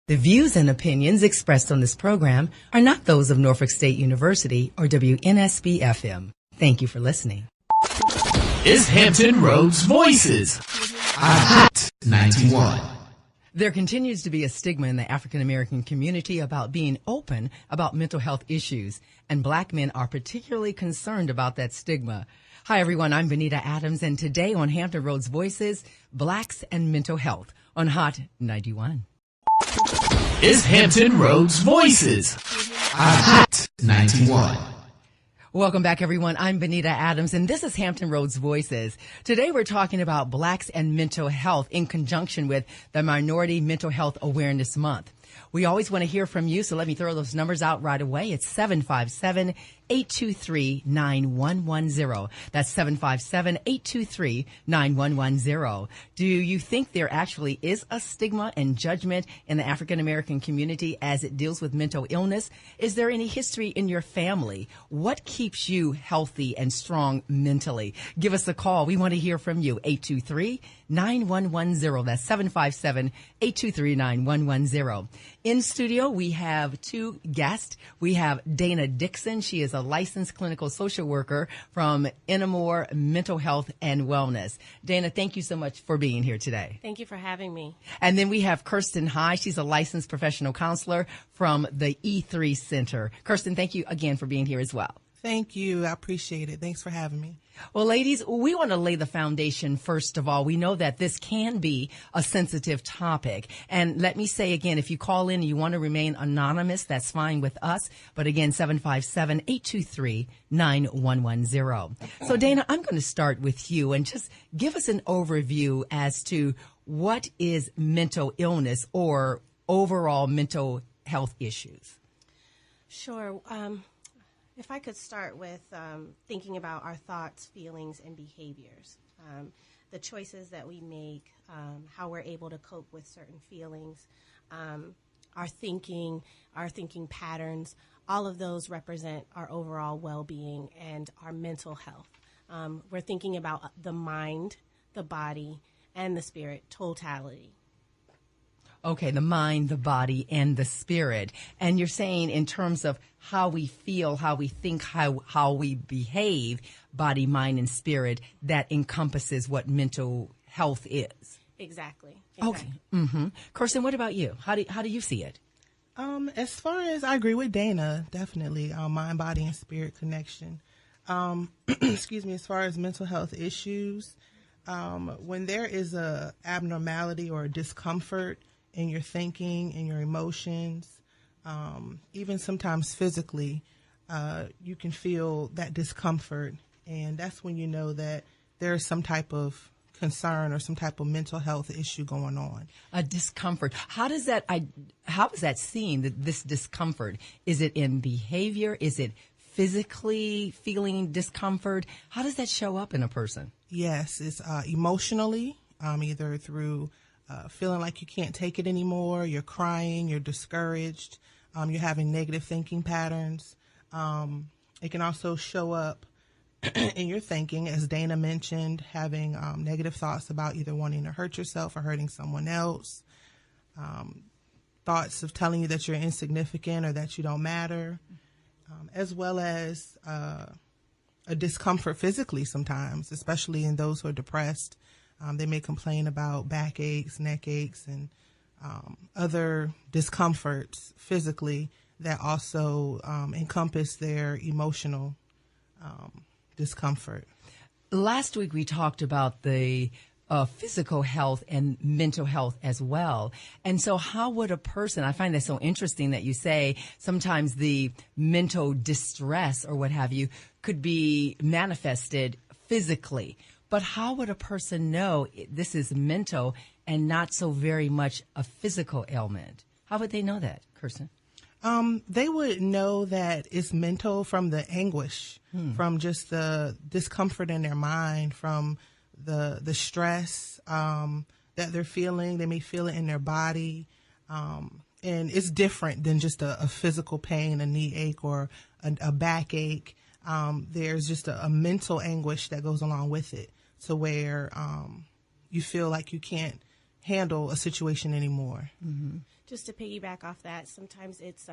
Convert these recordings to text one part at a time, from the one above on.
The views and opinions expressed on this program are not those of Norfolk State University or WNSB-FM. Thank you for listening. It's Hampton Roads Voices on Hot 91. There continues to be a stigma in the African American community about being open about mental health issues, and black men are particularly concerned about that stigma. Hi, everyone. I'm Benita Adams, and today on Hampton Roads Voices, Blacks and Mental Health on Hot 91. It's Hampton Roads Voices on Hot 91. Welcome back, everyone. I'm Benita Adams, and this is Hampton Roads Voices. Today, we're talking about blacks and mental health in conjunction with the Minority Mental Health Awareness Month. We always want to hear from you, so let me throw those numbers out right away. It's 757-823-9110. That's 757-823-9110. Do you think there actually is a stigma and judgment in the African American community as it deals with mental illness? Is there any history in your family? What keeps you healthy and strong mentally? Give us a call. We want to hear from you. 823-9110. That's 757-823-9110. In studio, we have two guests. We have Dana Dixon. She is a licensed clinical social worker from Enamore Mental Health and Wellness. Dana, thank you so much for being here today. Thank you for having me. And then we have Kirsten High. She's a licensed professional counselor from the E3 Center. Kirsten, thank you again for being here as well. Thank you. I appreciate it. Thanks for having me. Well, ladies, we want to lay the foundation first of all. We know that this can be a sensitive topic. And let me say again, if you call in and you want to remain anonymous, that's fine with us. But again, 757-823-9110. So, Dana, I'm going to start with you and just give us an overview as to what is mental illness or overall mental health issues. Sure. If I could start with thinking about our thoughts, feelings, and behaviors, the choices that we make, how we're able to cope with certain feelings, our thinking patterns, all of those represent our overall well-being and our mental health. We're thinking about the mind, the body, and the spirit, totality. Okay, the mind, the body, and the spirit. And you're saying in terms of how we feel, how we think, how we behave, body, mind, and spirit, that encompasses what mental health is. Exactly. Okay. Mm-hmm. Kirsten, what about you? How do you see it? As far as I agree with Dana, definitely mind, body, and spirit connection. Excuse me. As far as mental health issues, when there is a abnormality or a discomfort in your thinking, in your emotions, even sometimes physically, you can feel that discomfort. And that's when you know that there's some type of concern or some type of mental health issue going on. A discomfort. How is that seen, this discomfort? Is it in behavior? Is it physically feeling discomfort? How does that show up in a person? Yes, it's emotionally, either through feeling like you can't take it anymore, you're crying, you're discouraged, you're having negative thinking patterns. It can also show up in your thinking, as Dana mentioned, having negative thoughts about either wanting to hurt yourself or hurting someone else, thoughts of telling you that you're insignificant or that you don't matter, as well as a discomfort physically sometimes, especially in those who are depressed. They may complain about back aches, neck aches, and other discomforts physically that also encompass their emotional discomfort. Last week we talked about the physical health and mental health as well. And so how would a person, I find that so interesting that you say sometimes the mental distress or what have you could be manifested physically. But how would a person know this is mental and not so very much a physical ailment? How would they know that, Kirsten? They would know that it's mental from the anguish, from just the discomfort in their mind, from the stress that they're feeling. They may feel it in their body. And it's different than just a physical pain, a knee ache or a back ache. There's just a mental anguish that goes along with it, to where you feel like you can't handle a situation anymore. Just to piggyback off that, sometimes it's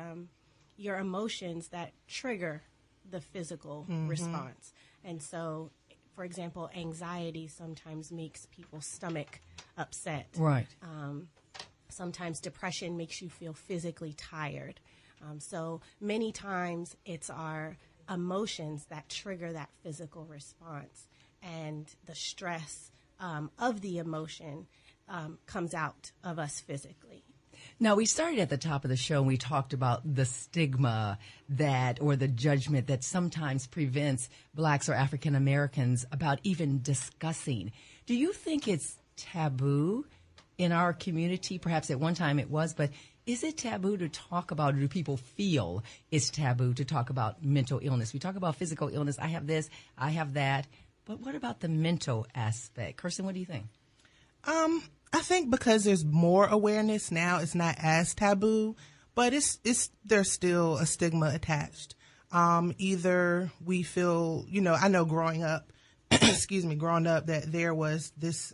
your emotions that trigger the physical response. And so, for example, anxiety sometimes makes people's stomach upset. Right. Sometimes depression makes you feel physically tired. So many times it's our emotions that trigger that physical response, and the stress of the emotion comes out of us physically. Now, we started at the top of the show and we talked about the stigma or the judgment that sometimes prevents blacks or African Americans about even discussing. Do you think it's taboo in our community? Perhaps at one time it was, but is it taboo to talk about, or do people feel it's taboo to talk about mental illness? We talk about physical illness. I have this, I have that. But what about the mental aspect? Kirsten, what do you think? I think because there's more awareness now, it's not as taboo, but there's still a stigma attached. Either we feel, I know growing up, that there was this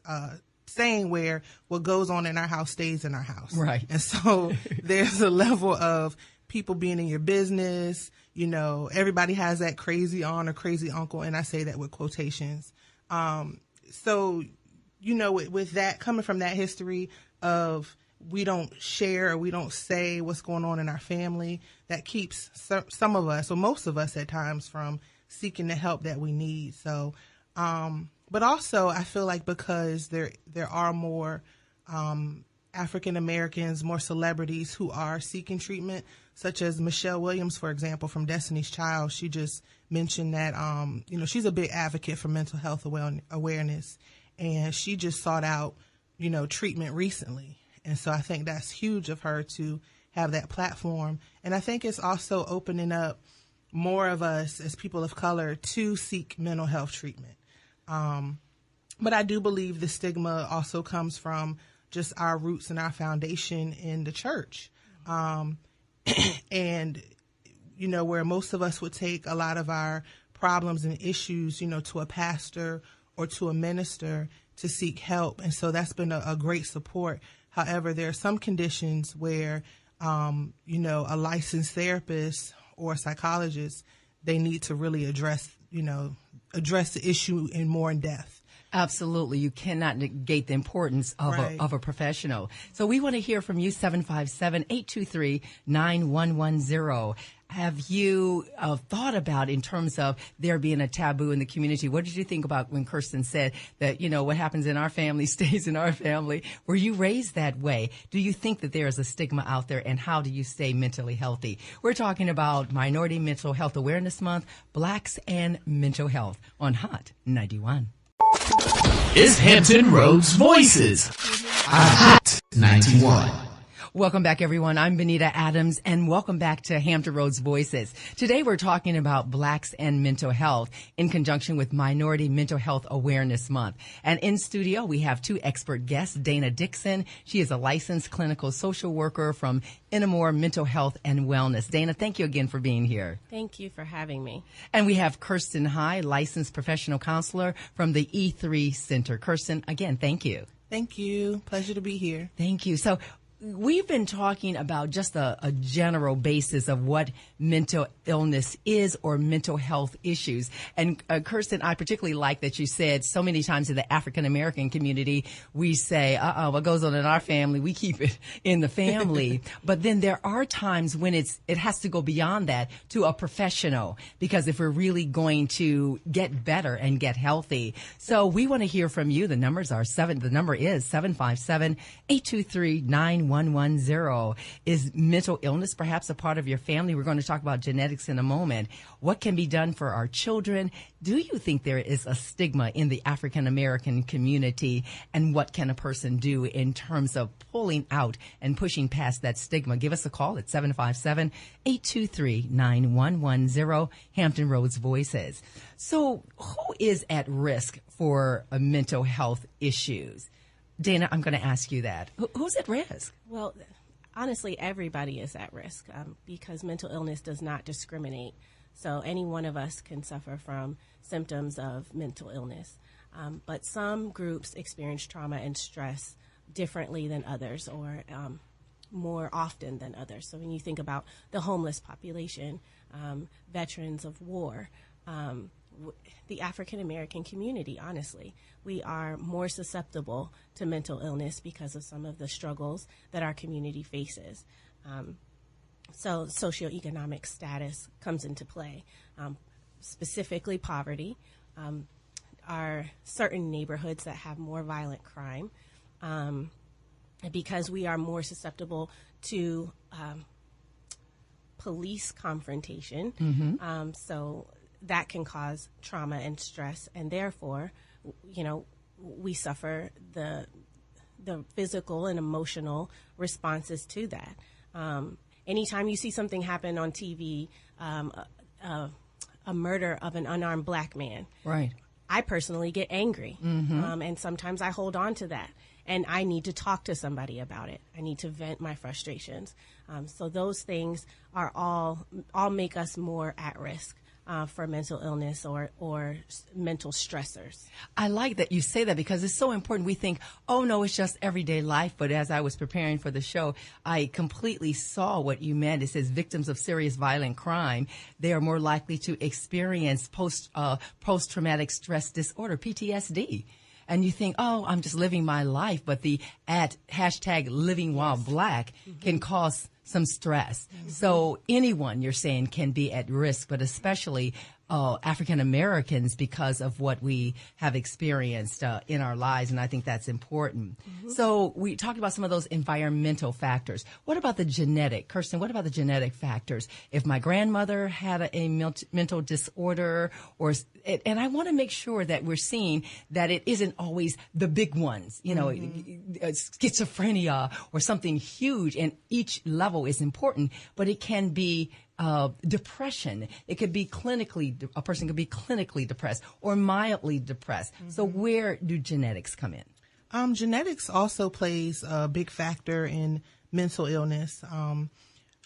saying where what goes on in our house stays in our house. Right. And so there's a level of people being in your business. Everybody has that crazy aunt or crazy uncle, and I say that with quotations. So with that, coming from that history of we don't share or we don't say what's going on in our family, that keeps some of us, or most of us at times, from seeking the help that we need. So, but also I feel like because there are more African Americans, more celebrities who are seeking treatment, such as Michelle Williams, for example, from Destiny's Child. She just mentioned that, she's a big advocate for mental health awareness. And she just sought out, treatment recently. And so I think that's huge of her to have that platform. And I think it's also opening up more of us as people of color to seek mental health treatment. But I do believe the stigma also comes from just our roots and our foundation in the church. And, where most of us would take a lot of our problems and issues, to a pastor or to a minister to seek help. And so that's been a great support. However, there are some conditions where, a licensed therapist or a psychologist, they need to really address the issue more in depth. Absolutely. You cannot negate the importance of, Right. of a professional. So we want to hear from you, 757-823-9110. Have you thought about, in terms of there being a taboo in the community, what did you think about when Kirsten said that, what happens in our family stays in our family? Were you raised that way? Do you think that there is a stigma out there, and how do you stay mentally healthy? We're talking about Minority Mental Health Awareness Month, Blacks and Mental Health on Hot 91. Is Hampton Roads Voices on Hot 91. Welcome back, everyone. I'm Benita Adams, and welcome back to Hampton Roads Voices. Today, we're talking about blacks and mental health in conjunction with Minority Mental Health Awareness Month. And in studio, we have two expert guests, Dana Dixon. She is a licensed clinical social worker from Inamore Mental Health and Wellness. Dana, thank you again for being here. Thank you for having me. And we have Kirsten High, licensed professional counselor from the E3 Center. Kirsten, again, thank you. Thank you. Pleasure to be here. Thank you. So we've been talking about just a general basis of what mental illness is, or mental health issues. And Kirsten, I particularly like that you said so many times in the African American community, we say, what goes on in our family, we keep it in the family. But then there are times when it has to go beyond that to a professional, because if we're really going to get better and get healthy. So we want to hear from you. The number is 757-823-9110. Is mental illness perhaps a part of your family? We're going to talk about genetics in a moment. What can be done for our children? Do you think there is a stigma in the African American community? And what can a person do in terms of pulling out and pushing past that stigma? Give us a call at 757-823-9110, Hampton Roads Voices. So who is at risk for mental health issues? Dana, I'm going to ask you that. Who's at risk? Well, honestly, everybody is at risk because mental illness does not discriminate. So any one of us can suffer from symptoms of mental illness. But some groups experience trauma and stress differently than others, or more often than others. So when you think about the homeless population, veterans of war, the African American community, honestly, we are more susceptible to mental illness because of some of the struggles that our community faces. So socioeconomic status comes into play, specifically poverty. Are certain neighborhoods that have more violent crime, because we are more susceptible to police confrontation. So that can cause trauma and stress, and therefore, we suffer the physical and emotional responses to that. Anytime you see something happen on TV, a murder of an unarmed black man, Right. I personally get angry, and sometimes I hold on to that, and I need to talk to somebody about it. I need to vent my frustrations. So those things are all make us more at risk for mental illness or mental stressors. I like that you say that because it's so important. We think, oh, no, it's just everyday life. But as I was preparing for the show, I completely saw what you meant. It says victims of serious violent crime, they are more likely to experience post-traumatic stress disorder, PTSD. And you think, oh, I'm just living my life. But the #living while black can cause some stress. So anyone, you're saying, can be at risk, but especially African Americans because of what we have experienced in our lives. And I think that's important. So we talked about some of those environmental factors. What about the genetic? Kirsten, what about the genetic factors? If my grandmother had a mental disorder, and I want to make sure that we're seeing that it isn't always the big ones, schizophrenia or something huge, and each level is important, but it can be depression. It could be a person could be clinically depressed or mildly depressed. So where do genetics come in? Genetics also plays a big factor in mental illness.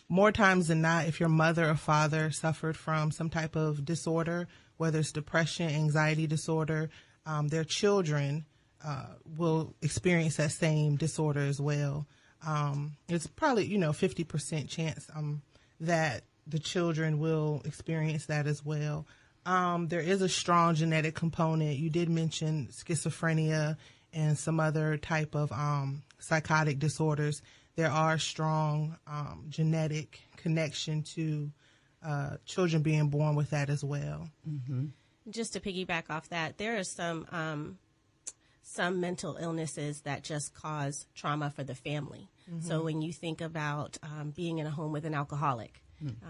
More times than not, if your mother or father suffered from some type of disorder, whether it's depression, anxiety disorder, their children will experience that same disorder as well. It's probably, 50% chance that the children will experience that as well. There is a strong genetic component. You did mention schizophrenia and some other type of psychotic disorders. There are strong genetic connection to children being born with that as well. Just to piggyback off that, there are some mental illnesses that just cause trauma for the family. So when you think about being in a home with an alcoholic,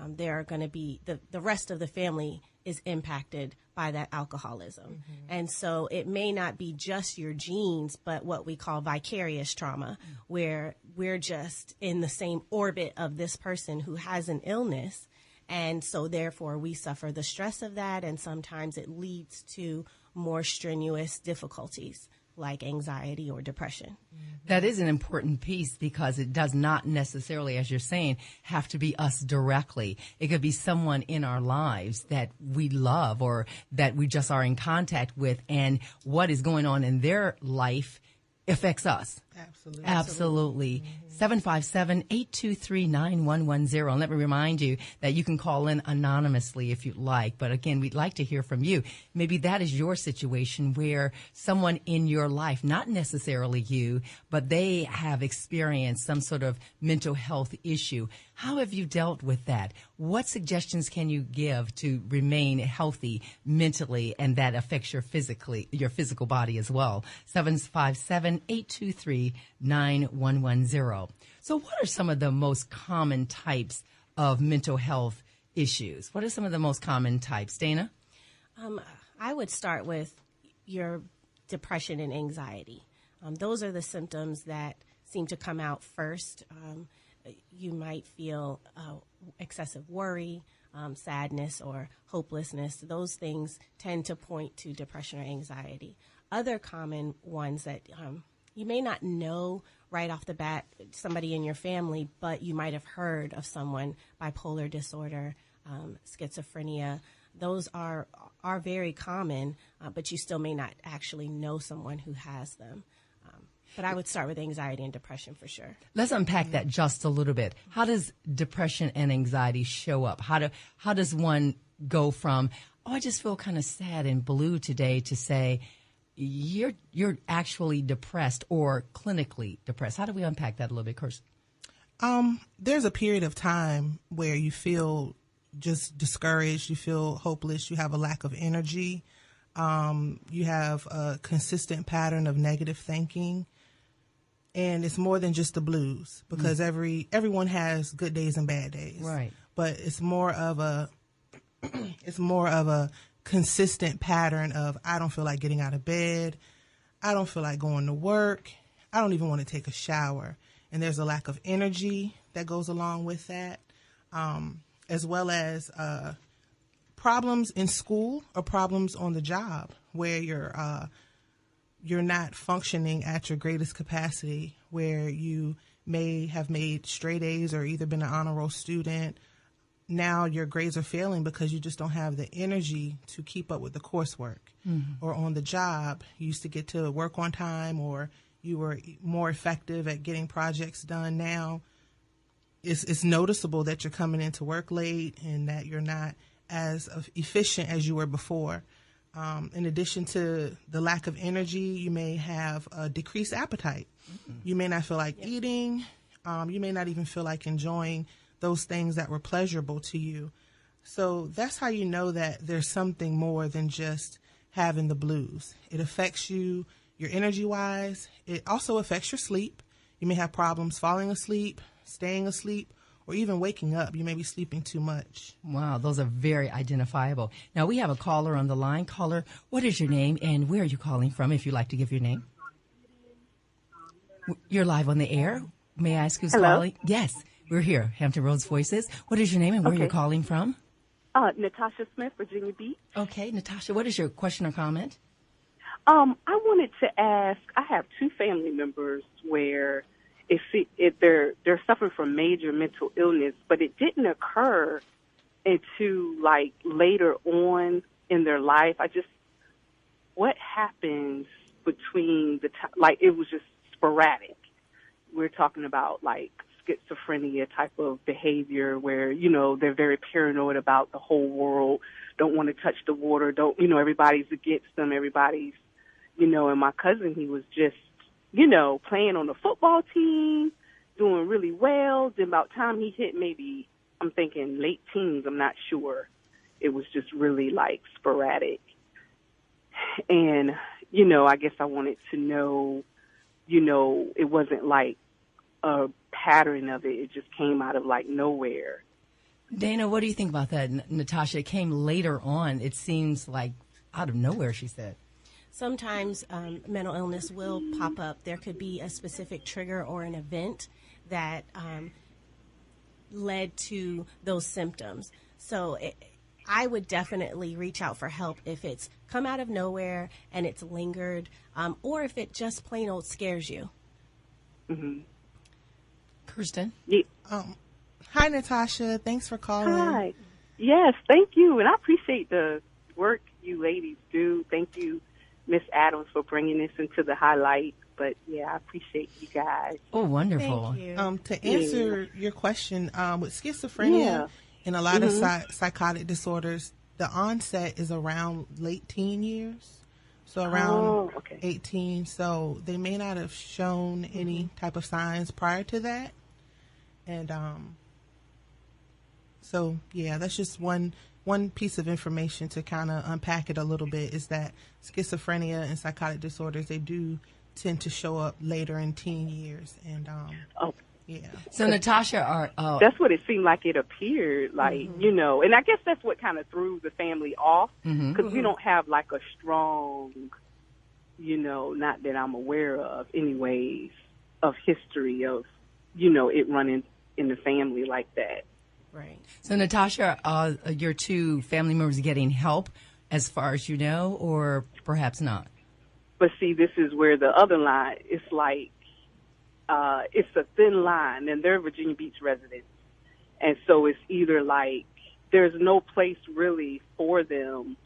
there are going to be the rest of the family is impacted by that alcoholism. And so it may not be just your genes, but what we call vicarious trauma, where we're just in the same orbit of this person who has an illness. And so therefore we suffer the stress of that. And sometimes it leads to more strenuous difficulties like anxiety or depression. That is an important piece because it does not necessarily, as you're saying, have to be us directly. It could be someone in our lives that we love or that we just are in contact with, and what is going on in their life affects us. Absolutely. 757-823-9110. And let me remind you that you can call in anonymously if you'd like. But again, we'd like to hear from you. Maybe that is your situation where someone in your life, not necessarily you, but they have experienced some sort of mental health issue. How have you dealt with that? What suggestions can you give to remain healthy mentally, and that affects your physical body as well? 757-823-9110. So what are some of the most common types of mental health issues? What are some of the most common types, Dana? I would start with your depression and anxiety. Those are the symptoms that seem to come out first. You might feel excessive worry, sadness, or hopelessness. Those things tend to point to depression or anxiety. Other common ones that you may not know right off the bat, somebody in your family, but you might have heard of someone, bipolar disorder, schizophrenia. Those are very common, but you still may not actually know someone who has them. But I would start with anxiety and depression for sure. Let's unpack that just a little bit. How does depression and anxiety show up? How does one go from, oh, I just feel kind of sad and blue today, to say you're actually depressed or clinically depressed? How do we unpack that a little bit, Kirsten? There's a period of time where you feel just discouraged, you feel hopeless, you have a lack of energy, you have a consistent pattern of negative thinking, and it's more than just the blues, because everyone has good days and bad days. Right. But it's more of a consistent pattern of, I don't feel like getting out of bed, I don't feel like going to work, I don't even want to take a shower. And there's a lack of energy that goes along with that, as well as problems in school or problems on the job where you're not functioning at your greatest capacity, where you may have made straight A's or either been an honor roll student. Now your grades are failing because you just don't have the energy to keep up with the coursework. Mm-hmm. Or on the job, you used to get to work on time, or you were more effective at getting projects done. Now it's noticeable that you're coming into work late and that you're not as efficient as you were before. In addition to the lack of energy, you may have a decreased appetite. Mm-hmm. You may not feel like eating. You may not even feel like enjoying those things that were pleasurable to you. So that's how you know that there's something more than just having the blues. It affects you, your energy-wise. It also affects your sleep. You may have problems falling asleep, staying asleep, or even waking up. You may be sleeping too much. Wow, those are very identifiable. Now, we have a caller on the line. Caller, what is your name and where are you calling from, if you'd like to give your name? You're live on the air. May I ask who's calling? Yes, we're here, Hampton Roads Voices. What is your name and where you're calling from? Natasha Smith, Virginia Beach. Okay, Natasha, what is your question or comment? I wanted to ask, I have two family members where they're suffering from major mental illness, but it didn't occur into like later on in their life. What happens between the time, like it was just sporadic. We're talking about like schizophrenia type of behavior where, you know, they're very paranoid about the whole world, don't want to touch the water, everybody's against them, everybody's, and my cousin, he was just, playing on the football team, doing really well. Then about time he hit maybe, I'm thinking late teens, I'm not sure. It was just really like sporadic. And, I guess I wanted to know, it wasn't like a pattern of it. It just came out of like nowhere. Dana, what do you think about that? Natasha, it came later on. It seems like out of nowhere, she said. Sometimes mental illness will pop up. There could be a specific trigger or an event that led to those symptoms. So I would definitely reach out for help if it's come out of nowhere and it's lingered, or if it just plain old scares you. Mm-hmm. Kirsten? Yeah. Hi, Natasha. Thanks for calling. Hi. Yes, thank you. And I appreciate the work you ladies do. Thank you, Miss Adams, for bringing this into the highlight. But, yeah, I appreciate you guys. Oh, wonderful. Thank you. To answer your question, with schizophrenia and a lot of psychotic disorders, the onset is around late teen years. So around 18. So they may not have shown any type of signs prior to that. And so, yeah, that's just one piece of information to kind of unpack it a little bit, is that schizophrenia and psychotic disorders, they do tend to show up later in teen years. And, yeah. So, Natasha, that's what it seemed like it appeared, like, and I guess that's what kind of threw the family off, because we don't have like a strong, not that I'm aware of anyways, of history of, it running in the family like that. Right. So, Natasha, your two family members getting help as far as you know, or perhaps not? But see, this is where the other line, it's like, it's a thin line, and they're Virginia Beach residents. And so it's either like there's no place really for them,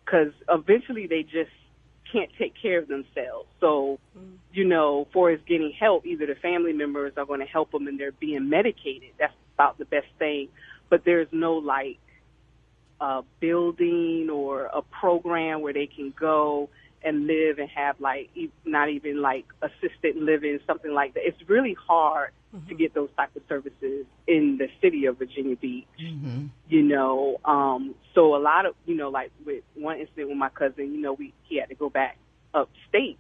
because eventually they just can't take care of themselves. So, you know, for us getting help, either the family members are going to help them and they're being medicated. That's about the best thing. But there's no, like, building or a program where they can go and live and have, like, not even, like, assisted living, something like that. It's really hard to get those type of services in the city of Virginia Beach, you know. So a lot of, you know, like with one incident with my cousin, you know, he had to go back upstate,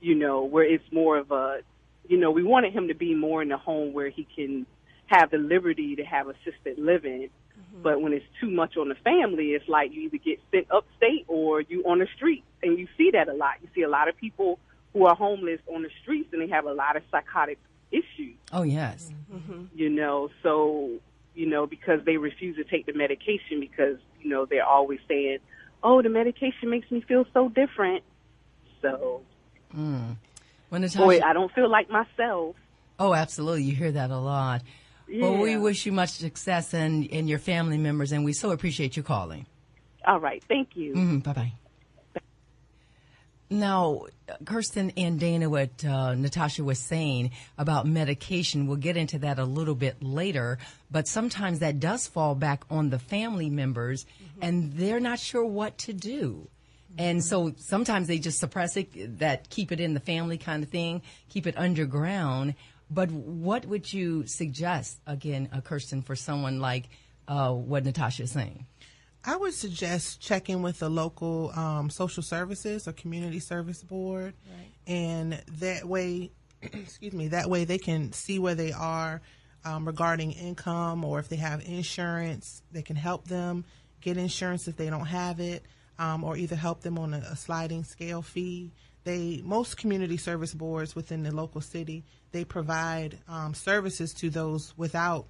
you know, where it's more of a, you know, we wanted him to be more in a home where he can have the liberty to have assisted living. But when it's too much on the family, it's like you either get sent upstate or you on the street. And you see that a lot. You see a lot of people who are homeless on the streets, and they have a lot of psychotic issues. Oh, yes. You know, so, you know, because they refuse to take the medication because, you know, they're always saying, oh, the medication makes me feel so different. So, Well, Natasha, boy, I don't feel like myself. Oh, absolutely. You hear that a lot. Yeah. Well, we wish you much success and your family members, and we so appreciate you calling. All right. Thank you. Bye-bye. Now, Kirsten and Dana, what Natasha was saying about medication, we'll get into that a little bit later, but sometimes that does fall back on the family members, and they're not sure what to do. And so sometimes they just suppress it, that keep it in the family kind of thing, keep it underground. But what would you suggest, again, Kirsten, for someone like what Natasha is saying? I would suggest checking with the local social services or community service board, and that way, that way they can see where they are regarding income, or if they have insurance, they can help them get insurance if they don't have it, or either help them on a sliding scale fee. Most community service boards within the local city, they provide services to those without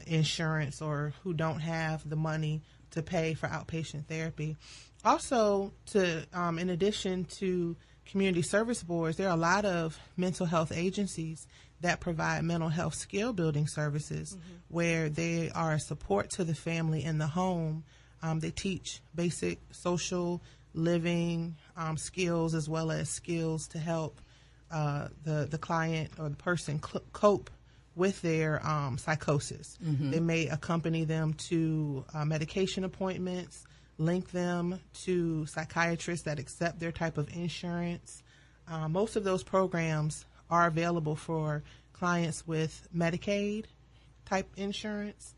insurance or who don't have the money to pay for outpatient therapy. Also, in addition to community service boards, there are a lot of mental health agencies that provide mental health skill building services where they are a support to the family in the home. They teach basic social living skills as well as skills to help the client or the person cope with their psychosis. They may accompany them to medication appointments, link them to psychiatrists that accept their type of insurance. Most of those programs are available for clients with Medicaid type insurance.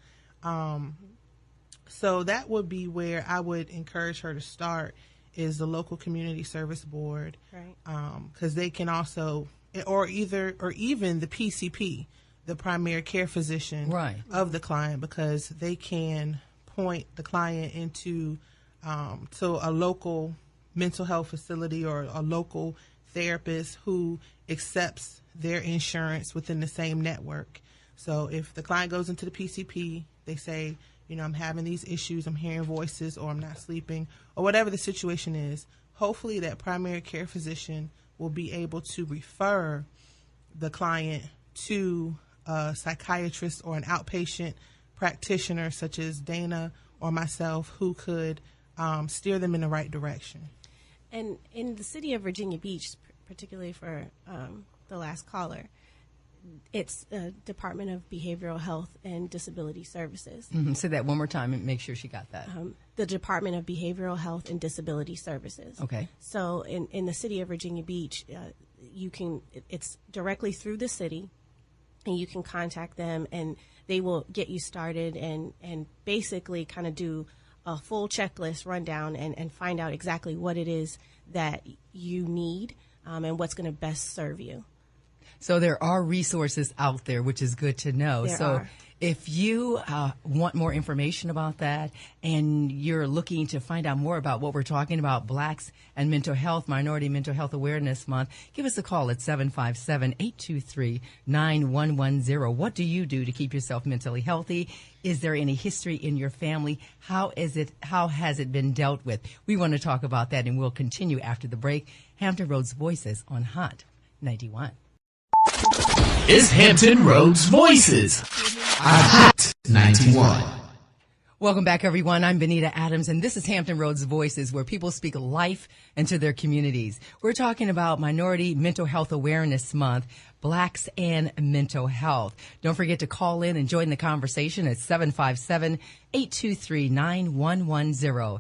So that would be where I would encourage her to start, is the local community service board, because they can also, or even the PCP, the primary care physician of the client, because they can point the client into to a local mental health facility or a local therapist who accepts their insurance within the same network. So if the client goes into the PCP, they say, you know, I'm having these issues, I'm hearing voices, or I'm not sleeping, or whatever the situation is, hopefully that primary care physician will be able to refer the client to a psychiatrist or an outpatient practitioner such as Dana or myself, who could steer them in the right direction. And in the city of Virginia Beach, particularly for the last caller, it's the Department of Behavioral Health and Disability Services. Say that one more time and make sure she got that. The Department of Behavioral Health and Disability Services. Okay. So in the city of Virginia Beach, it's directly through the city, and you can contact them, and they will get you started and basically kind of do a full checklist rundown and find out exactly what it is that you need and what's going to best serve you. So there are resources out there, which is good to know. There so are. If you want more information about that, and you're looking to find out more about what we're talking about, Blacks and Mental Health, Minority Mental Health Awareness Month, give us a call at 757-823-9110. What do you do to keep yourself mentally healthy? Is there any history in your family? How has it been dealt with? We want to talk about that, and we'll continue after the break. Hampton Roads Voices on Hot 91. Is Hampton Roads Voices on Hot 91. Welcome back, everyone. I'm Benita Adams, and this is Hampton Roads Voices, where people speak life into their communities. We're talking about Minority Mental Health Awareness Month, Blacks and Mental Health. Don't forget to call in and join the conversation at 757-823-9110,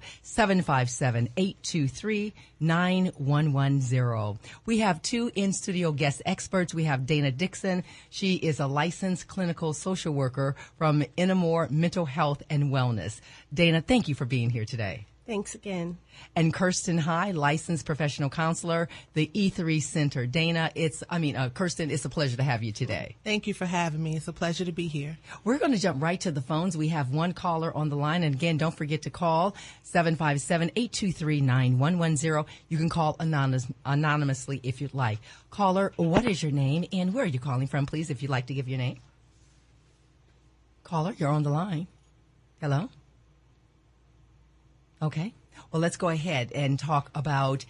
757-823-9110. We have two in-studio guest experts. We have Dana Dixon. She is a licensed clinical social worker from Enamore Mental Health and Wellness. Dana, thank you for being here today. Thanks again. And Kirsten High, licensed professional counselor, the E3 Center. Dana, Kirsten, it's a pleasure to have you today. Thank you for having me. It's a pleasure to be here. We're going to jump right to the phones. We have one caller on the line. And again, don't forget to call 757-823-9110. You can call anonymously if you'd like. Caller, what is your name and where are you calling from, please, if you'd like to give your name? Caller, you're on the line. Hello? Okay. Well, let's go ahead and talk about,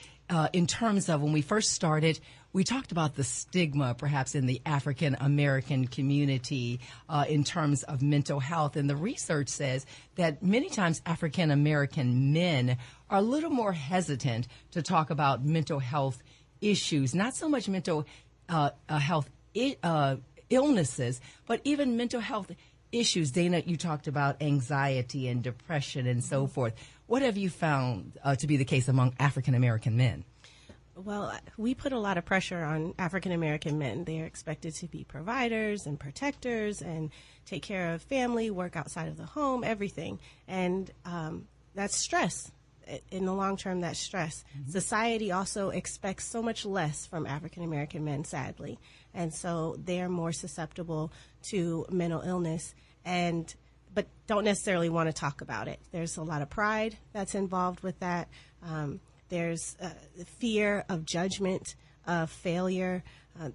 in terms of when we first started, we talked about the stigma perhaps in the African American community in terms of mental health. And the research says that many times African American men are a little more hesitant to talk about mental health issues, not so much mental health illnesses, but even mental health issues. Dana, you talked about anxiety and depression and so forth. What have you found to be the case among African American men? Well, we put a lot of pressure on African American men. They're expected to be providers and protectors and take care of family, work outside of the home, everything. And that's stress. In the long term, that's stress. Mm-hmm. Society also expects so much less from African American men, sadly. And so they're more susceptible to mental illness but don't necessarily want to talk about it. There's a lot of pride that's involved with that. There's fear of judgment, of failure.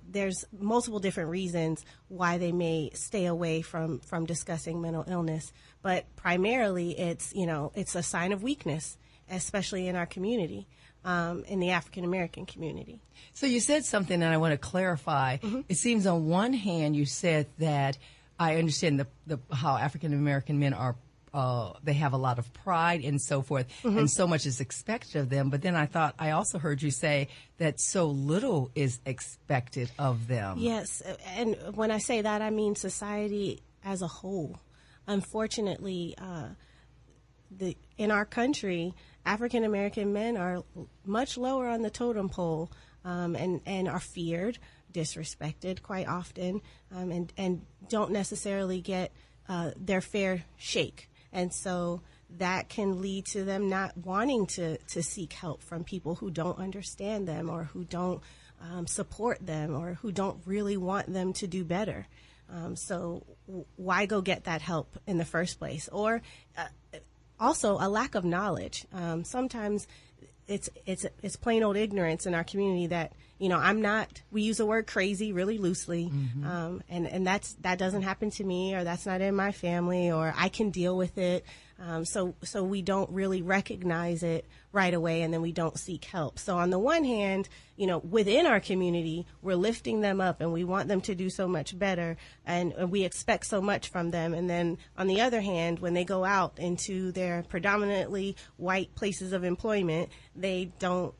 There's multiple different reasons why they may stay away from discussing mental illness. But primarily, it's a sign of weakness, especially in our community, in the African American community. So you said something that I want to clarify. Mm-hmm. It seems on one hand you said that I understand how African American men are, they have a lot of pride and so forth, mm-hmm. and so much is expected of them. But then I also heard you say that so little is expected of them. Yes, and when I say that, I mean society as a whole. Unfortunately, in our country, African American men are much lower on the totem pole and are feared, disrespected quite often, and don't necessarily get their fair shake. And so that can lead to them not wanting to seek help from people who don't understand them or who don't support them or who don't really want them to do better. So why go get that help in the first place? Or also a lack of knowledge. Sometimes it's plain old ignorance in our community that, we use the word crazy really loosely. Mm-hmm. And that doesn't happen to me, or that's not in my family, or I can deal with it. So we don't really recognize it right away, and then we don't seek help. So on the one hand, within our community, we're lifting them up and we want them to do so much better, and we expect so much from them. And then on the other hand, when they go out into their predominantly white places of employment, they don't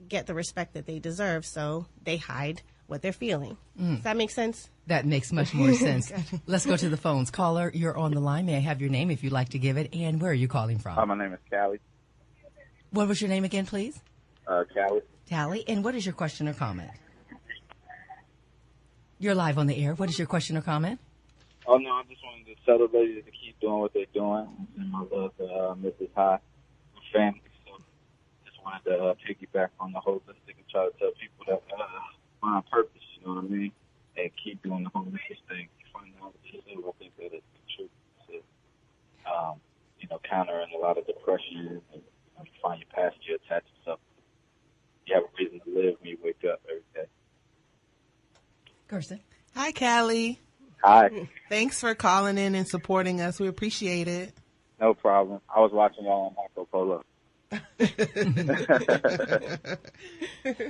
get the respect that they deserve, so they hide what they're feeling. Does that make sense? That makes much more sense. Let's go to the phones. Caller, you're on the line. May I have your name if you'd like to give it, and where are you calling from? My name is Callie. What was your name again, please? Callie. Callie, and what is your question or comment? You're live on the air. What is your question or comment? Oh, no, I just wanted to tell the ladies to keep doing what they're doing. And my love to Mrs. High and family. So just wanted to piggyback on the holistic and try to tell people that find purpose, you know what I mean? And keep doing the holistic thing. Find out what you do. I think that it contributes to, countering a lot of depression and find your passion, your attach yourself. You have a reason to live when you wake up every day. Kirsten. Hi, Callie. Hi. Thanks for calling in and supporting us. We appreciate it. No problem. I was watching y'all on Marco Polo.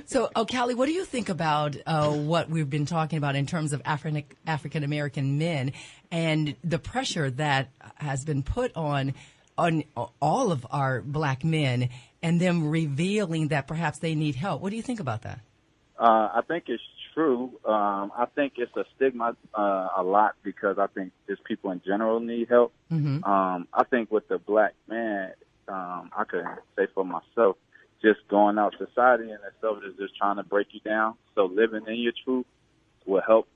So, Callie, what do you think about what we've been talking about in terms of African American men and the pressure that has been put on on all of our black men and them revealing that perhaps they need help. What do you think about that? I think it's true. I think it's a stigma a lot because I think just people in general need help. Mm-hmm. I think with the black man, I could say for myself, just going out society and itself is just trying to break you down. So living in your truth will help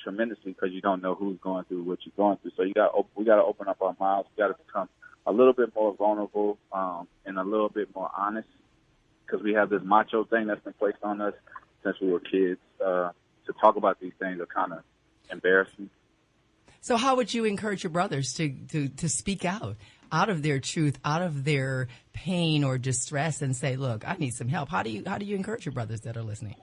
tremendously because you don't know who's going through what you're going through. So we got to open up our minds. We got to become a little bit more vulnerable and a little bit more honest because we have this macho thing that's been placed on us since we were kids. To talk about these things are kind of embarrassing. So how would you encourage your brothers to speak out of their truth, out of their pain or distress and say, look, I need some help? How do you encourage your brothers that are listening?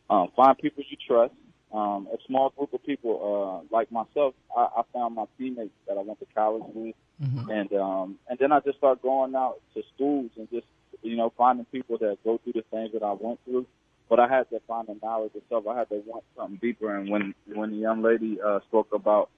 Find people you trust. A small group of people like myself. I found my teammates that I went to college with, Mm-hmm. and then I just started going out to schools and just finding people that go through the things that I went through. But I had to find the knowledge itself. I had to want something deeper. And when the young lady spoke about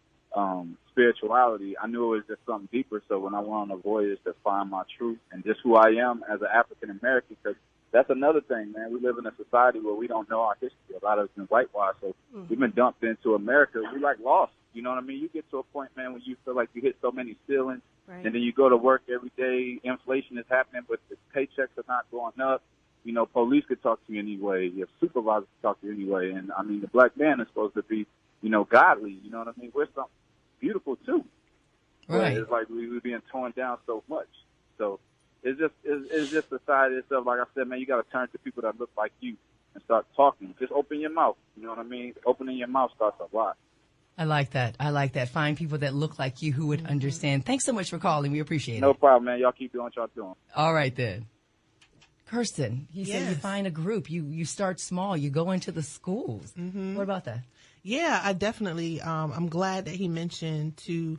spirituality, I knew it was just something deeper. So when I went on a voyage to find my truth and just who I am as an African American, because that's another thing, man. We live in a society where we don't know our history. A lot of it's been whitewashed. So we've been dumped into America. We lost. You know what I mean? You get to a point, man, when you feel like you hit so many ceilings, Right. and then you go to work every day. Inflation is happening, but the paychecks are not going up. Police could talk to you anyway. Your supervisor could talk to you anyway. And, I mean, the black man is supposed to be, godly. You know what I mean? We're something beautiful, too. Right. But it's like we're being torn down so much. So it's just society itself. Like I said, man, you got to turn to people that look like you and start talking. Just open your mouth. You know what I mean? Opening your mouth starts a lot. I like that. Find people that look like you who would understand. Thanks so much for calling. We appreciate it. No problem, man. Y'all keep doing what y'all doing. All right, then. Kirsten, he said you Yes. find a group. You start small. You go into the schools. Mm-hmm. What about that? Yeah, I definitely, I'm glad that he mentioned to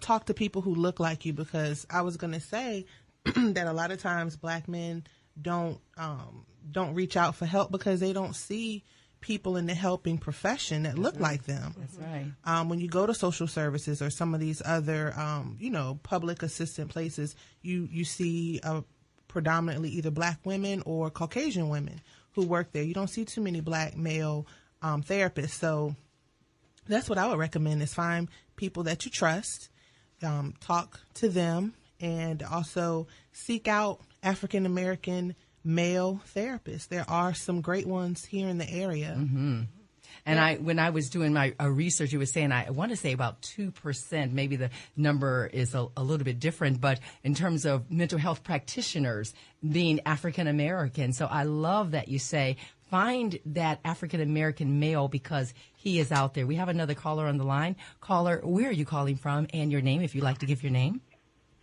talk to people who look like you, because I was going to say that a lot of times black men don't reach out for help because they don't see people in the helping profession that look like them. That's right. When you go to social services or some of these other, public assistant places, you see predominantly either black women or Caucasian women who work there. You don't see too many black male therapists. So that's what I would recommend, is find people that you trust, talk to them, and also seek out African American male therapists. There are some great ones here in the area. Mm-hmm. And when I was doing my research, it was saying, I want to say about 2%, maybe the number is a little bit different, but in terms of mental health practitioners being African American. So I love that you say, find that African American male because he is out there. We have another caller on the line. Caller, where are you calling from, and your name, if you'd like to give your name?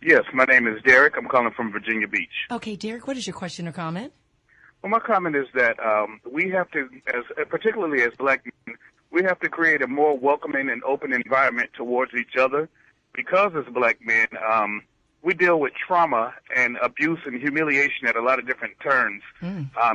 Yes, my name is Derek. I'm calling from Virginia Beach. Okay, Derek, what is your question or comment? Well, my comment is that we have to, particularly as black men, we have to create a more welcoming and open environment towards each other, because as black men, we deal with trauma and abuse and humiliation at a lot of different turns,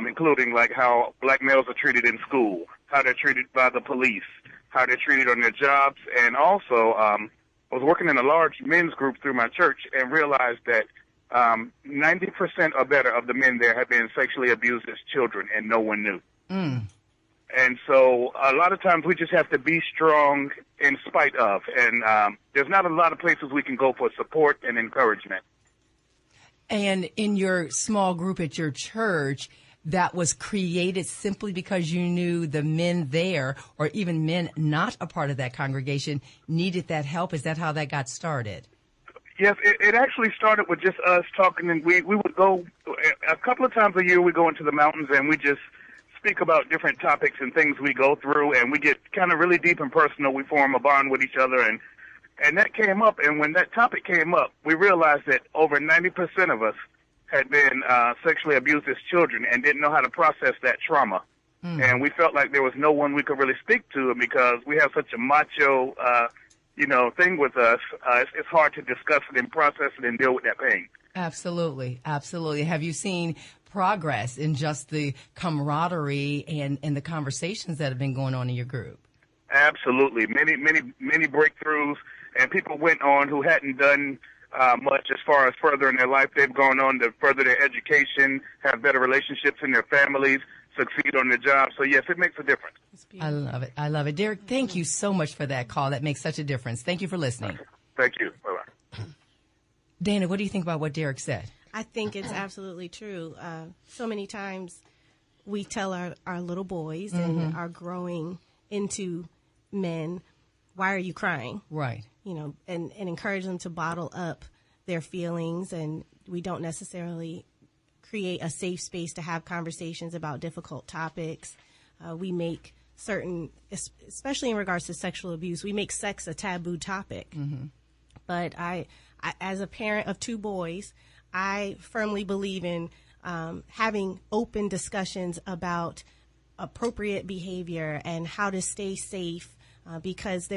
including like how black males are treated in school, how they're treated by the police, how they're treated on their jobs, and also I was working in a large men's group through my church and realized that 90% or better of the men there had been sexually abused as children, and no one knew. And so a lot of times we just have to be strong in spite of. And there's not a lot of places we can go for support and encouragement. And in your small group at your church, that was created simply because you knew the men there, or even men not a part of that congregation, needed that help? Is that how that got started? Yes, it actually started with just us talking, and we would go a couple of times a year. We go into the mountains and we just speak about different topics and things we go through, and we get kind of really deep and personal. We form a bond with each other, and that came up. And when that topic came up, we realized that over 90% of us had been sexually abused as children and didn't know how to process that trauma. And we felt like there was no one we could really speak to, because we have such a macho thing with us, it's hard to discuss it and process it and deal with that pain. Absolutely. Absolutely. Have you seen progress in just the camaraderie and the conversations that have been going on in your group? Absolutely. Many breakthroughs, and people went on who hadn't done much as far as furthering their life. They've gone on to further their education, have better relationships in their families, succeed on their jobs. So, yes, it makes a difference. I love it. I love it. Derek, thank you so much for that call. That makes such a difference. Thank you for listening. Thank you. Bye-bye. Dana, what do you think about what Derek said? I think it's absolutely true. So many times we tell our little boys and are growing into men, why are you crying? Right. You know, and encourage them to bottle up their feelings, and we don't necessarily create a safe space to have conversations about difficult topics. We make certain, especially in regards to sexual abuse, we make sex a taboo topic. But I, as a parent of two boys, I firmly believe in having open discussions about appropriate behavior and how to stay safe, because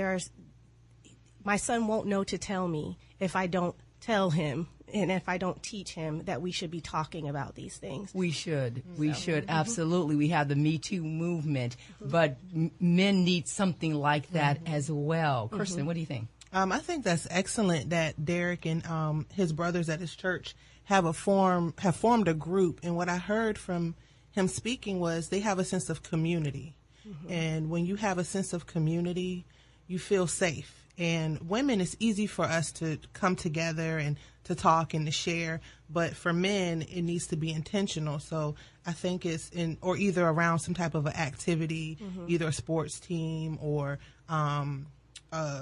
my son won't know to tell me if I don't tell him and if I don't teach him that we should be talking about these things. We should. We should. Absolutely. We have the Me Too movement, but men need something like that as well. Kirsten, what do you think? I think that's excellent that Derek and his brothers at his church have formed a group. And what I heard from him speaking was they have a sense of community. And when you have a sense of community, you feel safe. And women, it's easy for us to come together and to talk and to share. But for men, it needs to be intentional. So I think it's or either around some type of an activity, either a sports team or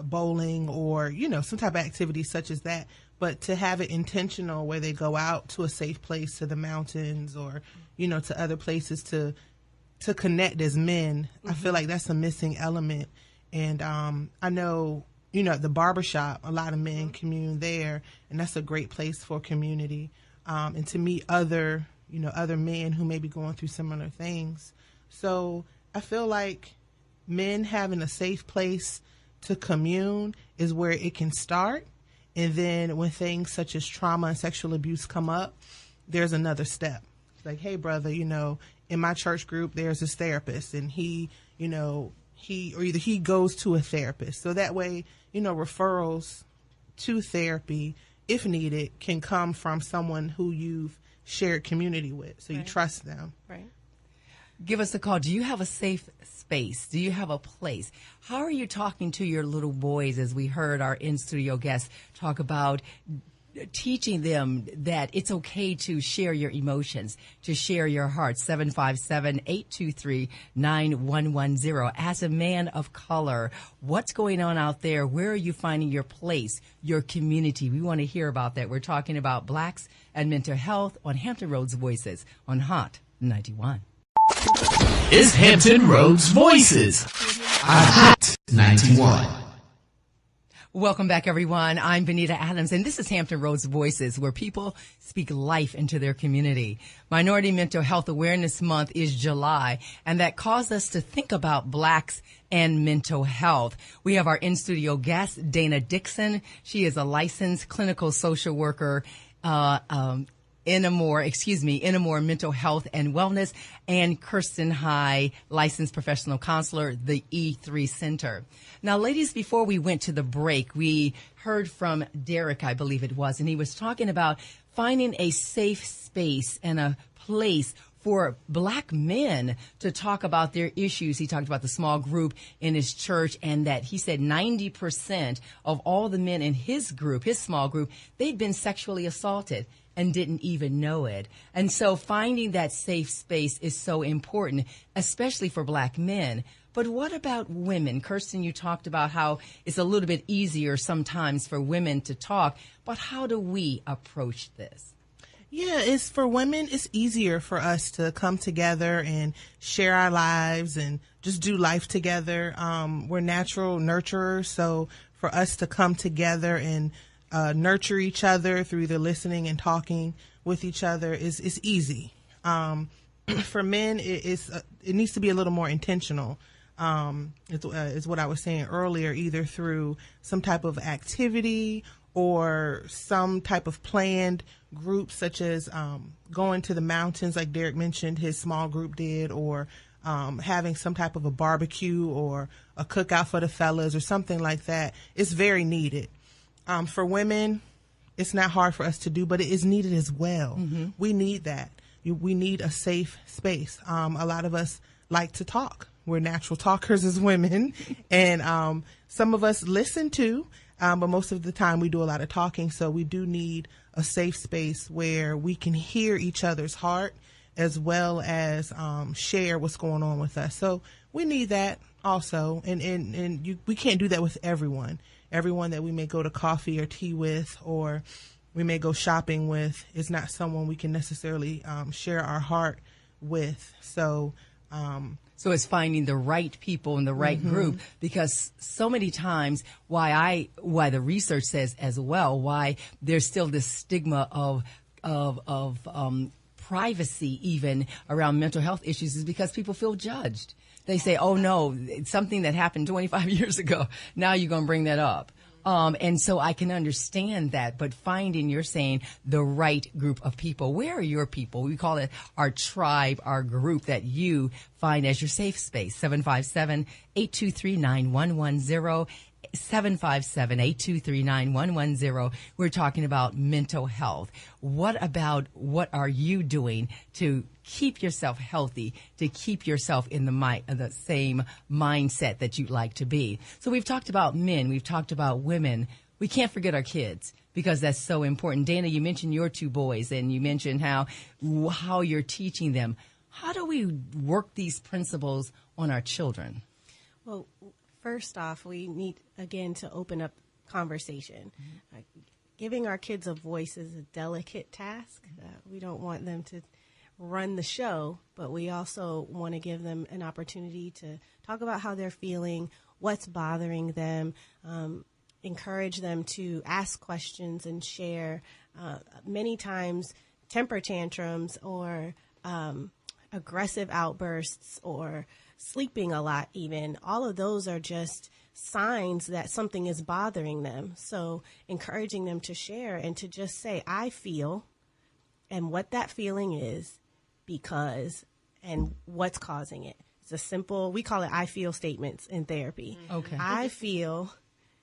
bowling or, some type of activity such as that. But to have it intentional where they go out to a safe place, to the mountains or, to other places to connect as men, I feel like that's a missing element. And I know, at the barbershop, a lot of men commune there, and that's a great place for community and to meet other men who may be going through similar things. So I feel like men having a safe place to commune is where it can start. And then when things such as trauma and sexual abuse come up, there's another step. It's like, hey, brother, in my church group, there's this therapist, and he goes to a therapist. So that way, referrals to therapy, if needed, can come from someone who you've shared community with. So you trust them. Right. Give us a call. Do you have a safe space? Do you have a place? How are you talking to your little boys, as we heard our in-studio guest talk about teaching them that it's okay to share your emotions, to share your heart? 757-823-9110. As a man of color, what's going on out there? Where are you finding your place, your community? We want to hear about that. We're talking about blacks and mental health on Hampton Roads Voices on Hot 91. Is Hampton Roads Voices on Hot 91. Welcome back, everyone. I'm Benita Adams, and this is Hampton Roads Voices, where people speak life into their community. Minority Mental Health Awareness Month is July, and that caused us to think about blacks and mental health. We have our in-studio guest, Dana Dixon. She is a licensed clinical social worker, Inamore Mental Health and Wellness, and Kirsten High, licensed professional counselor, the E3 Center. Now, ladies, before we went to the break, we heard from Derek, I believe it was, and he was talking about finding a safe space and a place for black men to talk about their issues. He talked about the small group in his church, and that he said 90% of all the men in his group, his small group, they'd been sexually assaulted and didn't even know it. And so finding that safe space is so important, especially for black men. But what about women? Kirsten, you talked about how it's a little bit easier sometimes for women to talk, but how do we approach this? Yeah, it's for women, it's easier for us to come together and share our lives and just do life together. We're natural nurturers, so for us to come together and nurture each other through the listening and talking with each other is easy. For men, it needs to be a little more intentional. Is what I was saying earlier, either through some type of activity or some type of planned group, such as going to the mountains, like Derek mentioned his small group did, or having some type of a barbecue or a cookout for the fellas or something like that. It's very needed. For women, it's not hard for us to do, but it is needed as well. We need that. We need a safe space. A lot of us like to talk. We're natural talkers as women, and some of us listen too, but most of the time we do a lot of talking. So we do need a safe space where we can hear each other's heart as well as share what's going on with us. So we need that also, and we can't do that with everyone. Everyone that we may go to coffee or tea with, or we may go shopping with, is not someone we can necessarily share our heart with. So it's finding the right people in the right group, because so many times why the research says as well, why there's still this stigma of privacy even around mental health issues, is because people feel judged. They say, oh no, it's something that happened 25 years ago. Now you're going to bring that up. And so I can understand that, but finding, you're saying, the right group of people. Where are your people? We call it our tribe, our group that you find as your safe space. 757-823-9110. 757-823-9110. We're talking about mental health. What are you doing to keep yourself healthy, to keep yourself in the same mindset that you'd like to be? So we've talked about men, we've talked about women. We can't forget our kids, because that's so important. Dana, you mentioned your two boys, and you mentioned how you're teaching them. How do we work these principles on our children? Well, first off, we need, again, to open up conversation. Giving our kids a voice is a delicate task. We don't want them to run the show, but we also want to give them an opportunity to talk about how they're feeling, what's bothering them, encourage them to ask questions and share. Many times, temper tantrums or aggressive outbursts or sleeping a lot even, all of those are just signs that something is bothering them. So encouraging them to share and to just say, I feel, and what that feeling is, because, and what's causing it. It's a simple, we call it I feel statements in therapy. Okay. I feel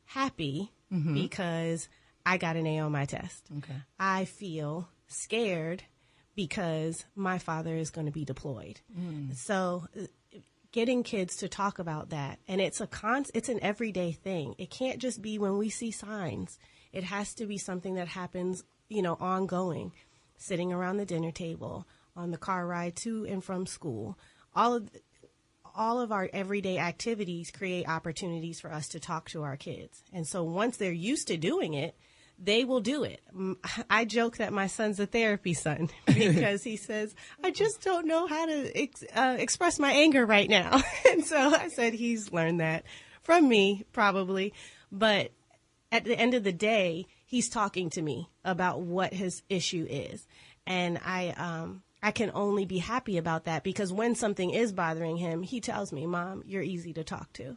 happy because I got an A on my test. Okay. I feel scared because my father is going to be deployed. So getting kids to talk about that, and it's an everyday thing. It can't just be when we see signs. It has to be something that happens, ongoing, sitting around the dinner table, on the car ride to and from school. All of our everyday activities create opportunities for us to talk to our kids. And so once they're used to doing it, they will do it. I joke that my son's a therapy son because he says, I just don't know how to express my anger right now. And so I said he's learned that from me, probably. But at the end of the day, he's talking to me about what his issue is. And I can only be happy about that, because when something is bothering him, he tells me, Mom, you're easy to talk to.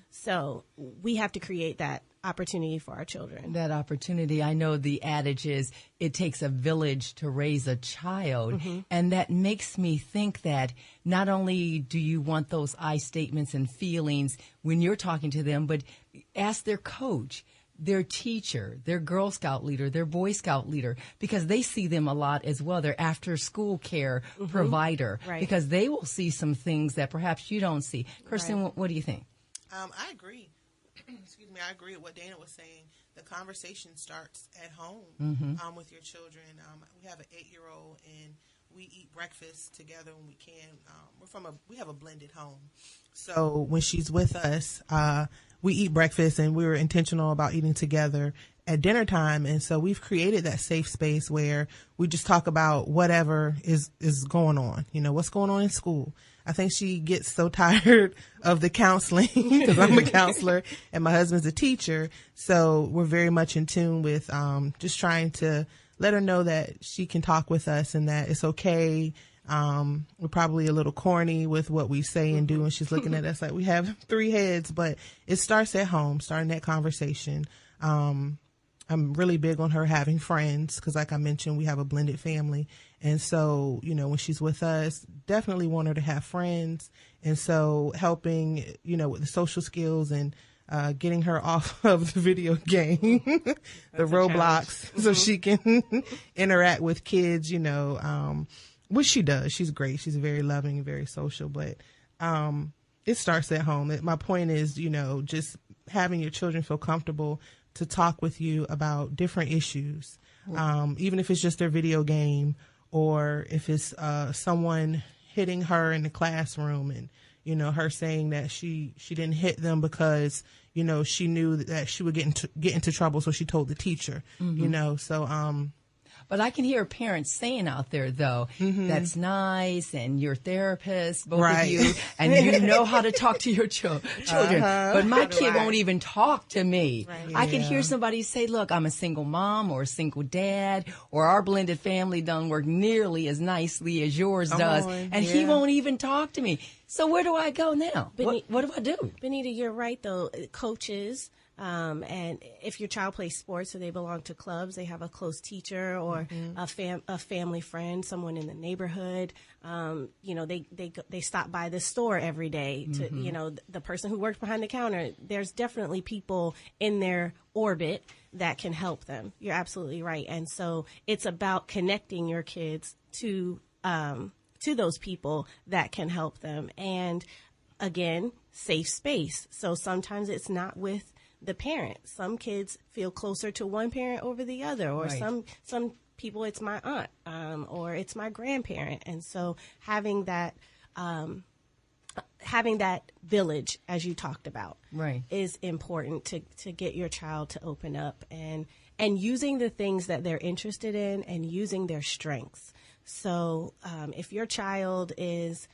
So we have to create that opportunity for our children. That opportunity. I know the adage is it takes a village to raise a child. And that makes me think that not only do you want those I statements and feelings when you're talking to them, but ask their coach, their teacher, their Girl Scout leader, their Boy Scout leader, because they see them a lot as well. Their after school care provider, right, because they will see some things that perhaps you don't see. Kirsten, Right. what do you think? I agree. Excuse me. I agree with what Dana was saying. The conversation starts at home with your children. We have an 8-year-old, and we eat breakfast together when we can. We have a blended home, so when she's with us, we eat breakfast, and we were intentional about eating together at dinner time. And so we've created that safe space where we just talk about whatever is going on. What's going on in school. I think she gets so tired of the counseling because I'm a counselor and my husband's a teacher. So we're very much in tune with just trying to let her know that she can talk with us and that it's okay. We're probably a little corny with what we say and do, and she's looking at us like we have 3 heads, but it starts at home, starting that conversation. I'm really big on her having friends because, like I mentioned, we have a blended family. And so, when she's with us, definitely want her to have friends. And so helping, with the social skills and getting her off of the video game, the Roblox, so she can interact with kids, which she does. She's great. She's very loving and very social, but it starts at home. My point is, just having your children feel comfortable to talk with you about different issues, even if it's just their video game or if it's someone hitting her in the classroom and, her saying that she didn't hit them because, she knew that she would get into trouble. So she told the teacher, But I can hear parents saying out there, though, that's nice, and you're therapists, both of you, and you know how to talk to your children. But my kid won't even talk to me. Right. I can hear somebody say, look, I'm a single mom or a single dad, or our blended family doesn't work nearly as nicely as yours does, and he won't even talk to me. So where do I go now? What do I do? Benita, you're right, though. Coaches... and if your child plays sports or they belong to clubs, they have a close teacher or a family friend, someone in the neighborhood. They stop by the store every day to, the person who works behind the counter. There's definitely people in their orbit that can help them. You're absolutely right. And so it's about connecting your kids to those people that can help them. And again, safe space. So sometimes it's not with the parent. Some kids feel closer to one parent over the other, or some people it's my aunt or it's my grandparent. And so having that village, as you talked about, is important to get your child to open up and using the things that they're interested in and using their strengths. So if your child is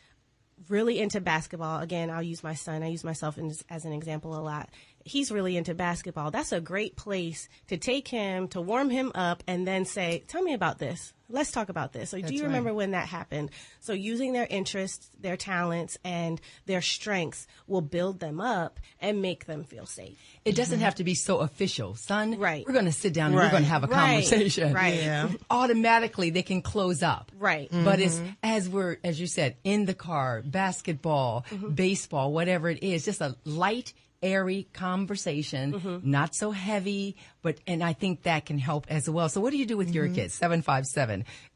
really into basketball, again, I'll use my son, I use myself as an example a lot. He's really into basketball. That's a great place to take him, to warm him up, and then say, tell me about this. Let's talk about this. Or do you remember when that happened? So using their interests, their talents, and their strengths will build them up and make them feel safe. It doesn't have to be so official. Son, we're going to sit down and we're going to have a conversation. Automatically, they can close up. But it's, as you said, in the car, basketball, baseball, whatever it is, just a light, airy conversation, not so heavy, and I think that can help as well. So what do you do with your kids?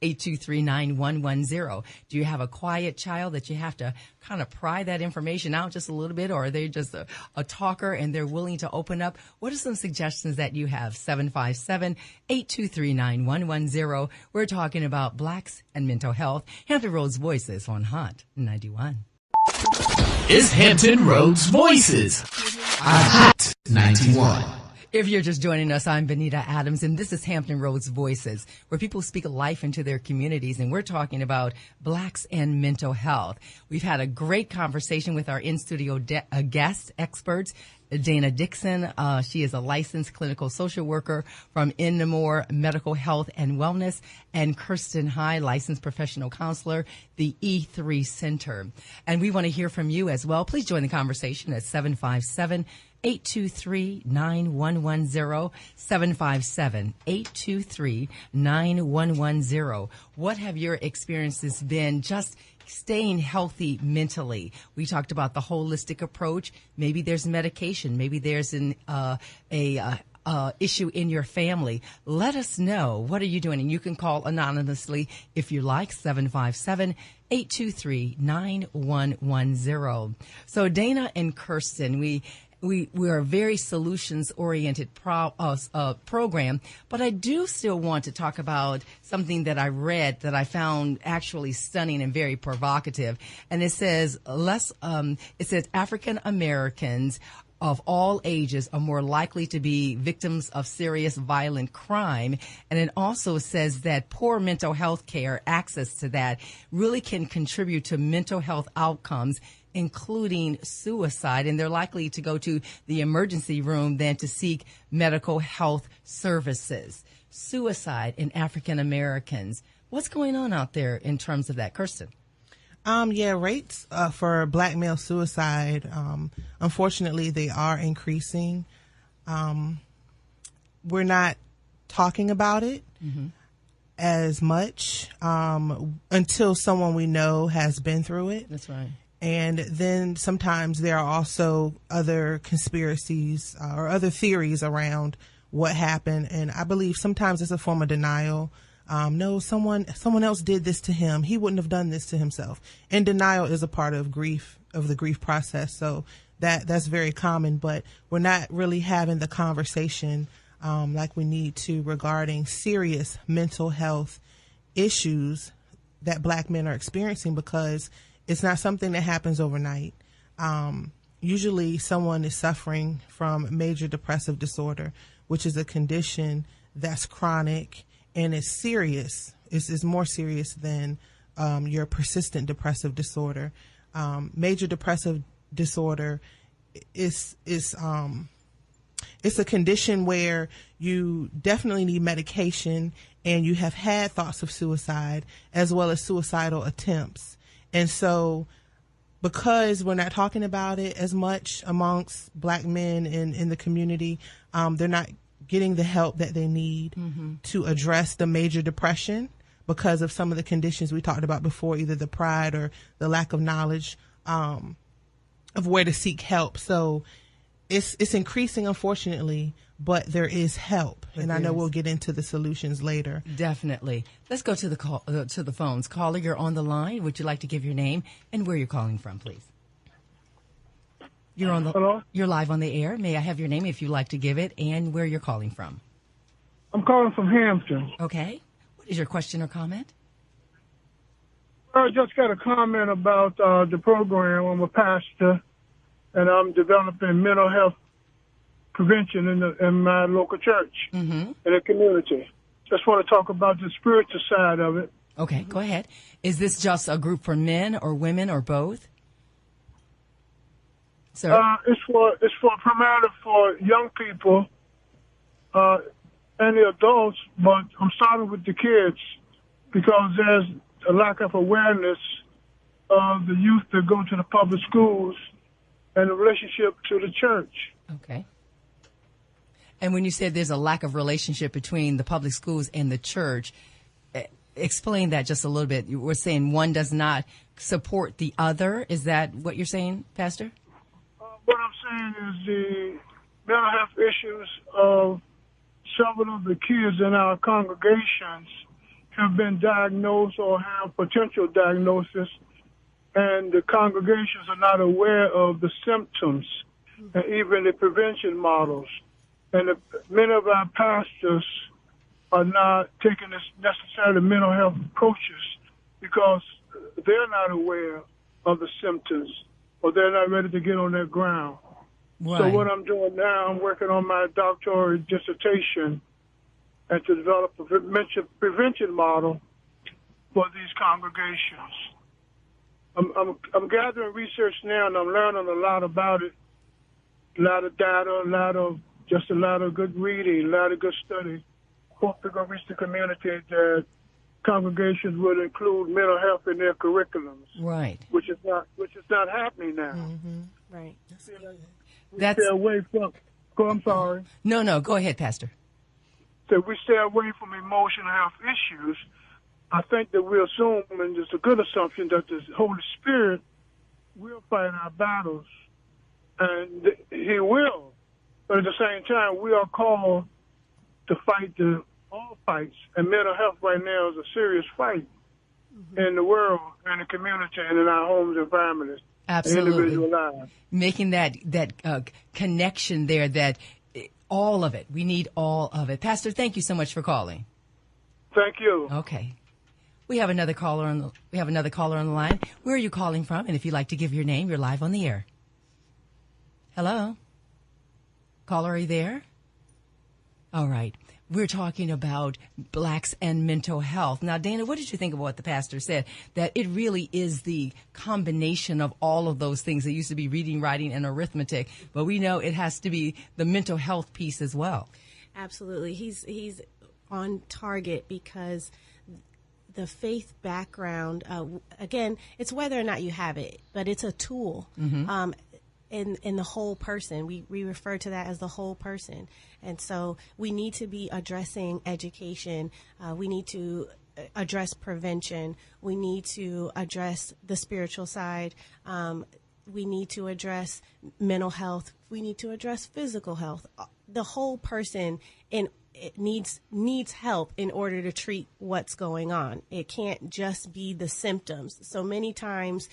757-823-9110. Do you have a quiet child that you have to kind of pry that information out just a little bit, or are they just a talker and they're willing to open up? What are some suggestions that you have? 757-823-9110. We're talking about Blacks and mental health. Hampton Roads Voices on Hot 91. Is Hampton Roads Voices on Hot 91. If you're just joining us, I'm Benita Adams, and this is Hampton Roads Voices, where people speak life into their communities, and we're talking about Blacks and mental health. We've had a great conversation with our in-studio guest experts, Dana Dixon. She is a licensed clinical social worker from Inmore Medical Health and Wellness, and Kirsten High, licensed professional counselor, the E3 Center. And we want to hear from you as well. Please join the conversation at 757-823-9110, 757-823-9110. What have your experiences been just staying healthy mentally? We talked about the holistic approach. Maybe there's medication. Maybe there's an issue in your family. Let us know. What are you doing? And you can call anonymously if you like, 757-823-9110. So Dana and Kirsten, we are a very solutions-oriented program, but I do still want to talk about something that I read that I found actually stunning and very provocative. And it says African Americans of all ages are more likely to be victims of serious violent crime. And it also says that poor mental health care, access to that, really can contribute to mental health outcomes, including suicide, and they're likely to go to the emergency room than to seek medical health services. Suicide in African Americans. What's going on out there in terms of that, Kirsten? Rates for Black male suicide, unfortunately, they are increasing. We're not talking about it as much until someone we know has been through it. That's right. And then sometimes there are also other conspiracies or other theories around what happened. And I believe sometimes it's a form of denial. No, someone else did this to him. He wouldn't have done this to himself. And denial is a part of grief, of the grief process. So that's very common, but we're not really having the conversation like we need to regarding serious mental health issues that Black men are experiencing, because it's not something that happens overnight. Usually someone is suffering from major depressive disorder, which is a condition that's chronic and is serious. It's more serious than your persistent depressive disorder. Major depressive disorder is it's a condition where you definitely need medication, and you have had thoughts of suicide as well as suicidal attempts. And so because we're not talking about it as much amongst Black men in the community, they're not getting the help that they need to address the major depression because of some of the conditions we talked about before, either the pride or the lack of knowledge of where to seek help. So it's increasing, unfortunately, but there is help. And I know we'll get into the solutions later. Definitely. Let's go to the phones. Caller, you're on the line. Would you like to give your name and where you're calling from, please? Hello? You're live on the air. May I have your name if you'd like to give it and where you're calling from? I'm calling from Hampton. Okay. What is your question or comment? I just got a comment about the program. I'm a pastor, and I'm developing mental health prevention in my local church, in the community. Just want to talk about the spiritual side of it. Okay, go ahead. Is this just a group for men or women or both? Sir? It's for primarily for young people and the adults, but I'm starting with the kids because there's a lack of awareness of the youth that go to the public schools and the relationship to the church. Okay. And when you said there's a lack of relationship between the public schools and the church, explain that just a little bit. You were saying one does not support the other. Is that what you're saying, Pastor? What I'm saying is the mental health issues of several of the kids in our congregations have been diagnosed or have potential diagnosis, and the congregations are not aware of the symptoms and even the prevention models. And many of our pastors are not taking this necessarily mental health approaches because they're not aware of the symptoms or they're not ready to get on their ground. Right. So what I'm doing now, I'm working on my doctoral dissertation and to develop a prevention model for these congregations. I'm gathering research now, and I'm learning a lot about it, a lot of data, a lot of good reading, a lot of good study. Hope we're going to reach the community that congregations would include mental health in their curriculums. Right. Which is not happening now. Mm-hmm. Right. That's stay away from. I'm sorry. No. Go ahead, Pastor. So we stay away from emotional health issues. I think that we assume, and it's a good assumption, that the Holy Spirit will fight our battles, and He will. But at the same time, we are called to fight all fights, and mental health right now is a serious fight in the world, in the community, and in our homes and families. Absolutely. And individual lives. Making that connection there, that all of it, we need all of it. Pastor, thank you so much for calling. Thank you. Okay. We have another caller on the line. Where are you calling from? And if you'd like to give your name, you're live on the air. Hello? Caller, are you there? All right. We're talking about blacks and mental health. Now, Dana, what did you think of what the pastor said? That it really is the combination of all of those things. It used to be reading, writing, and arithmetic, but we know it has to be the mental health piece as well. Absolutely. He's on target because the faith background, again, it's whether or not you have it, but it's a tool. Mm-hmm. In the whole person. We refer to that as the whole person. And so we need to be addressing education. We need to address prevention. We need to address the spiritual side. We need to address mental health. We need to address physical health. The whole person needs help in order to treat what's going on. It can't just be the symptoms. So many times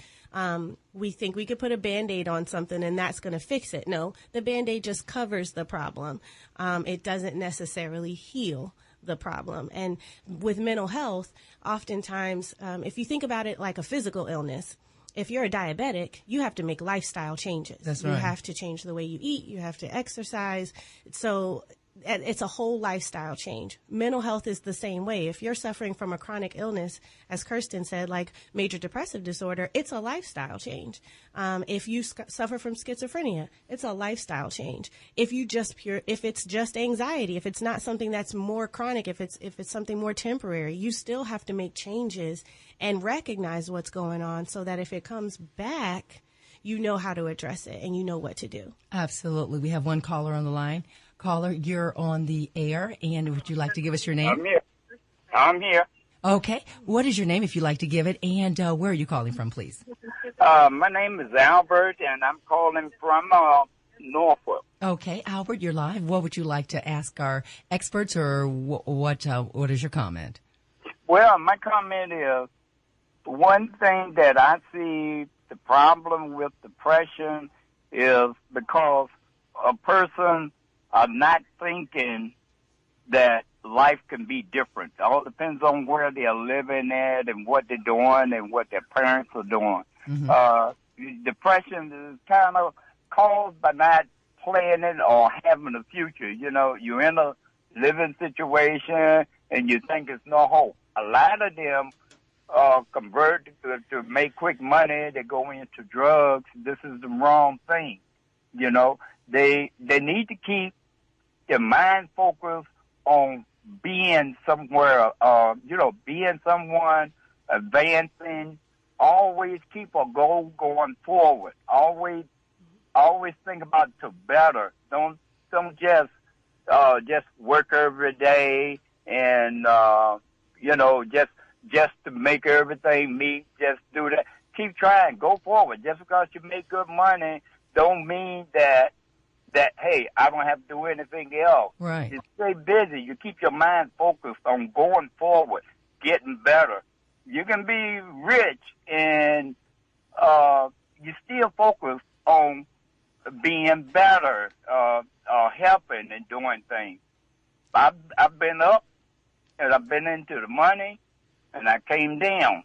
we think we could put a Band-Aid on something and that's going to fix it. No, the Band-Aid just covers the problem. It doesn't necessarily heal the problem. And with mental health, oftentimes, if you think about it like a physical illness, if you're a diabetic, you have to make lifestyle changes. That's right. You have to change the way you eat. You have to exercise. So it's a whole lifestyle change. Mental health is the same way. If you're suffering from a chronic illness, as Kirsten said, like major depressive disorder, it's a lifestyle change. If you suffer from schizophrenia, it's a lifestyle change. If it's just anxiety, if it's not something that's more chronic, if it's something more temporary, you still have to make changes and recognize what's going on so that if it comes back, you know how to address it and you know what to do. Absolutely. We have one caller on the line. Caller, you're on the air, and would you like to give us your name? I'm here. Okay. What is your name, if you'd like to give it, and where are you calling from, please? My name is Albert, and I'm calling from Norfolk. Okay. Albert, you're live. What would you like to ask our experts, or what is your comment? Well, my comment is, one thing that I see the problem with depression is because a person are not thinking that life can be different. It all depends on where they're living at and what they're doing and what their parents are doing. Mm-hmm. Depression is kind of caused by not planning or having a future. You know, you're in a living situation and you think it's no hope. A lot of them convert to make quick money. They go into drugs. This is the wrong thing. You know, they need to keep their mind focused on being somewhere, being someone, advancing. Always keep a goal going forward. Always think about to better. Don't just work every day and just to make everything meet. Just do that. Keep trying. Go forward. Just because you make good money don't mean that hey, I don't have to do anything else. Right. You stay busy. You keep your mind focused on going forward, getting better. You can be rich and you still focus on being better, helping and doing things. I've been up and I've been into the money and I came down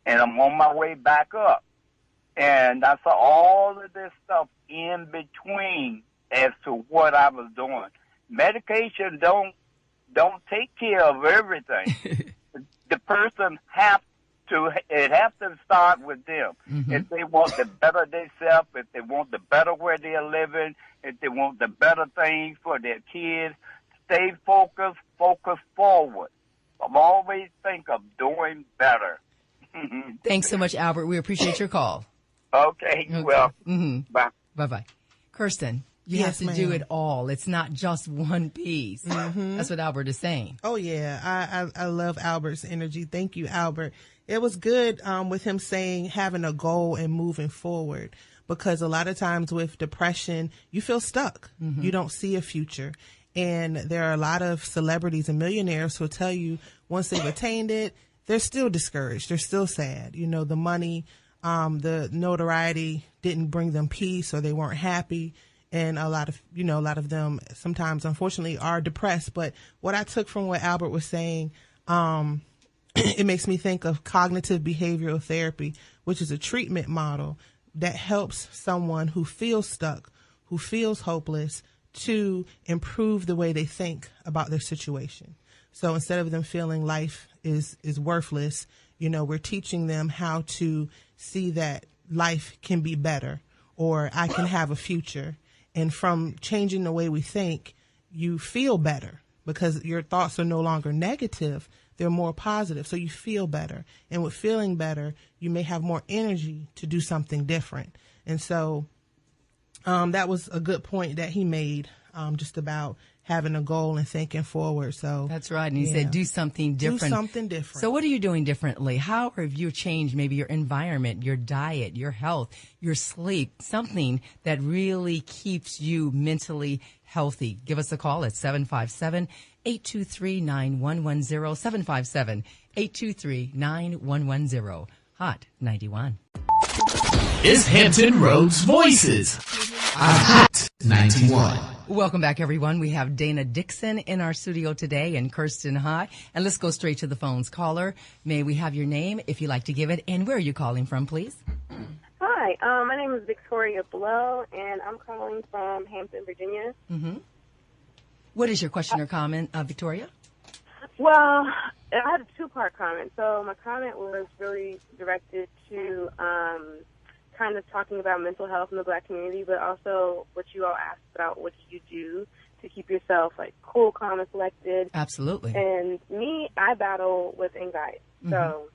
and I'm on my way back up. And I saw all of this stuff in between as to what I was doing. Medication don't take care of everything. The person has to start with them. Mm-hmm. If they want to better themselves, if they want to better where they're living, if they want the better things for their kids, stay focused forward. I'm always think of doing better. Thanks so much, Albert. We appreciate your call. Okay. Well, bye. Bye-bye. Kirsten, you Yes, have to do it all. It's not just one piece. Mm-hmm. That's what Albert is saying. Oh, yeah. I love Albert's energy. Thank you, Albert. It was good with him saying having a goal and moving forward, because a lot of times with depression, you feel stuck. Mm-hmm. You don't see a future. And there are a lot of celebrities and millionaires who will tell you once they've attained it, they're still discouraged. They're still sad. You know, the money, the notoriety didn't bring them peace, or they weren't happy. And a lot of them sometimes, unfortunately, are depressed. But what I took from what Albert was saying, it makes me think of cognitive behavioral therapy, which is a treatment model that helps someone who feels stuck, who feels hopeless, to improve the way they think about their situation. So instead of them feeling life is worthless, we're teaching them how to see that life can be better, or I can have a future. And from changing the way we think, you feel better because your thoughts are no longer negative. They're more positive. So you feel better. And with feeling better, you may have more energy to do something different. And so that was a good point that he made, just about having a goal and thinking forward. So that's right. And you said do something different. Do something different. So what are you doing differently? How have you changed maybe your environment, your diet, your health, your sleep, something that really keeps you mentally healthy? Give us a call at 757-823-9110, 757-823-9110. Hot 91. Is Hampton Roads Voices. Hot 91. Welcome back, everyone. We have Dana Dixon in our studio today and Kirsten High. And let's go straight to the phones. Caller, may we have your name if you'd like to give it, and where are you calling from, please? Hi, my name is Victoria Blow, and I'm calling from Hampton, Virginia. Mm-hmm. What is your question or comment, Victoria? Well, I had a two-part comment. So my comment was really directed to kind of talking about mental health in the Black community, but also what you all asked about what you do to keep yourself like cool, calm, and collected. Absolutely. And me, I battle with anxiety. Mm-hmm. So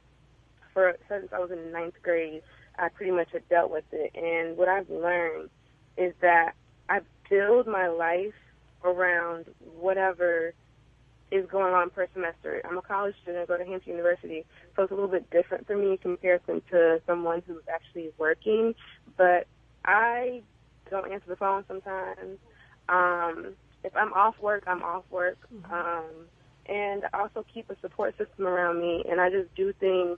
since I was in ninth grade, I pretty much had dealt with it. And what I've learned is that I build my life around whatever is going on per semester. I'm a college student. I go to Hampton University, so it's a little bit different for me in comparison to someone who's actually working. But I don't answer the phone sometimes. If I'm off work, I'm off work. And I also keep a support system around me, and I just do things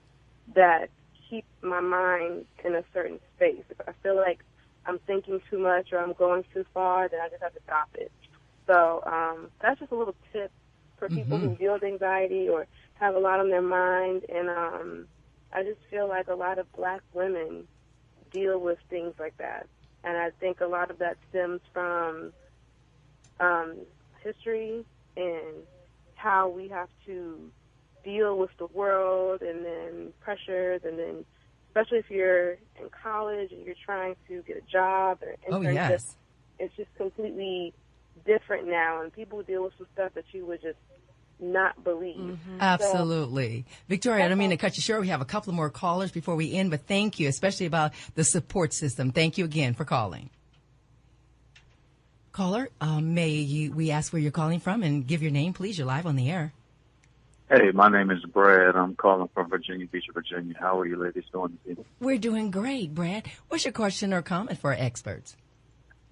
that keep my mind in a certain space. If I feel like I'm thinking too much or I'm going too far, then I just have to stop it. So that's just a little tip for people who deal with anxiety or have a lot on their mind. And I just feel like a lot of Black women deal with things like that. And I think a lot of that stems from history and how we have to deal with the world and then pressures, and then especially if you're in college and you're trying to get a job or internship, it's just completely different now, and people deal with some stuff that you would just not believe. Absolutely. So, Victoria, I don't mean to cut you short. We have a couple of more callers before we end, but thank you, especially about the support system. Thank you again for calling. Caller, we ask where you're calling from and give your name, please. You're live on the air. Hey, my name is Brad. I'm calling from Virginia Beach, Virginia. How are you ladies doing this evening? We're doing great, Brad. What's your question or comment for our experts?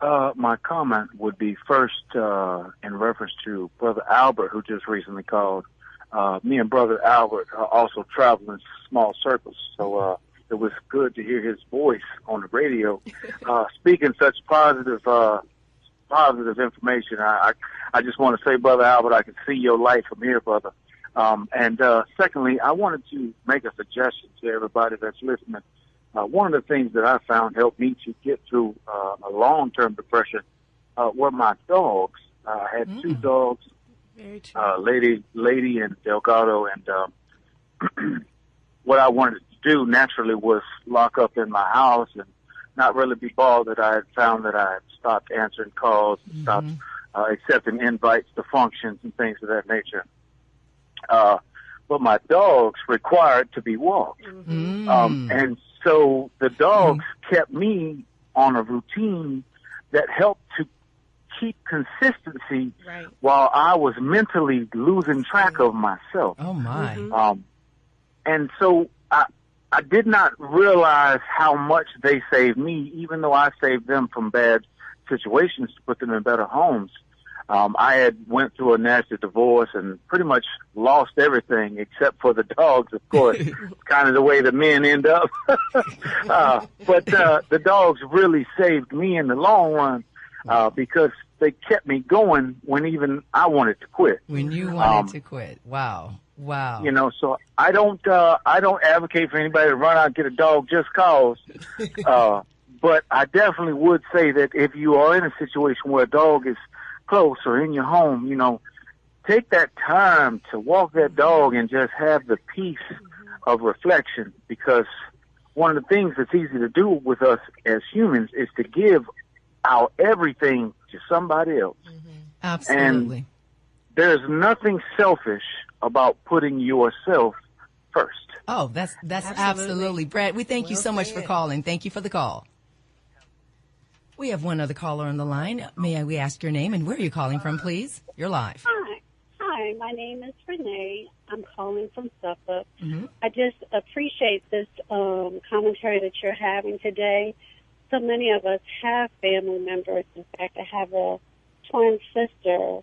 My comment would be first in reference to Brother Albert, who just recently called. Me and Brother Albert also travel in small circles, so it was good to hear his voice on the radio speaking such positive information. I just want to say, Brother Albert, I can see your light from here, brother. And secondly, I wanted to make a suggestion to everybody that's listening. One of the things that I found helped me to get through a long-term depression were my dogs. I had two dogs, Lady and Delgado, and what I wanted to do naturally was lock up in my house and not really be bothered. I had found that I had stopped answering calls and stopped accepting invites to functions and things of that nature. But my dogs required to be walked. And so the dogs kept me on a routine that helped to keep consistency while I was mentally losing track of myself. Oh, my. And so I did not realize how much they saved me, even though I saved them from bad situations to put them in better homes. I had went through a nasty divorce and pretty much lost everything except for the dogs, of course. Kind of the way the men end up. But the dogs really saved me in the long run because they kept me going when even I wanted to quit. When you wanted to quit. Wow. Wow. You know, so I don't advocate for anybody to run out and get a dog just cause. But I definitely would say that if you are in a situation where a dog is close or in your home, you know, take that time to walk that dog and just have the peace of reflection, because one of the things that's easy to do with us as humans is to give our everything to somebody else. Absolutely. And there's nothing selfish about putting yourself first. Oh, that's absolutely. Brad, we thank you so much for calling. Thank you for the call. We have one other caller on the line. May we ask your name and where are you calling from, please? You're live. Hi, my name is Renee. I'm calling from Suffolk. Mm-hmm. I just appreciate this commentary that you're having today. So many of us have family members. In fact, I have a twin sister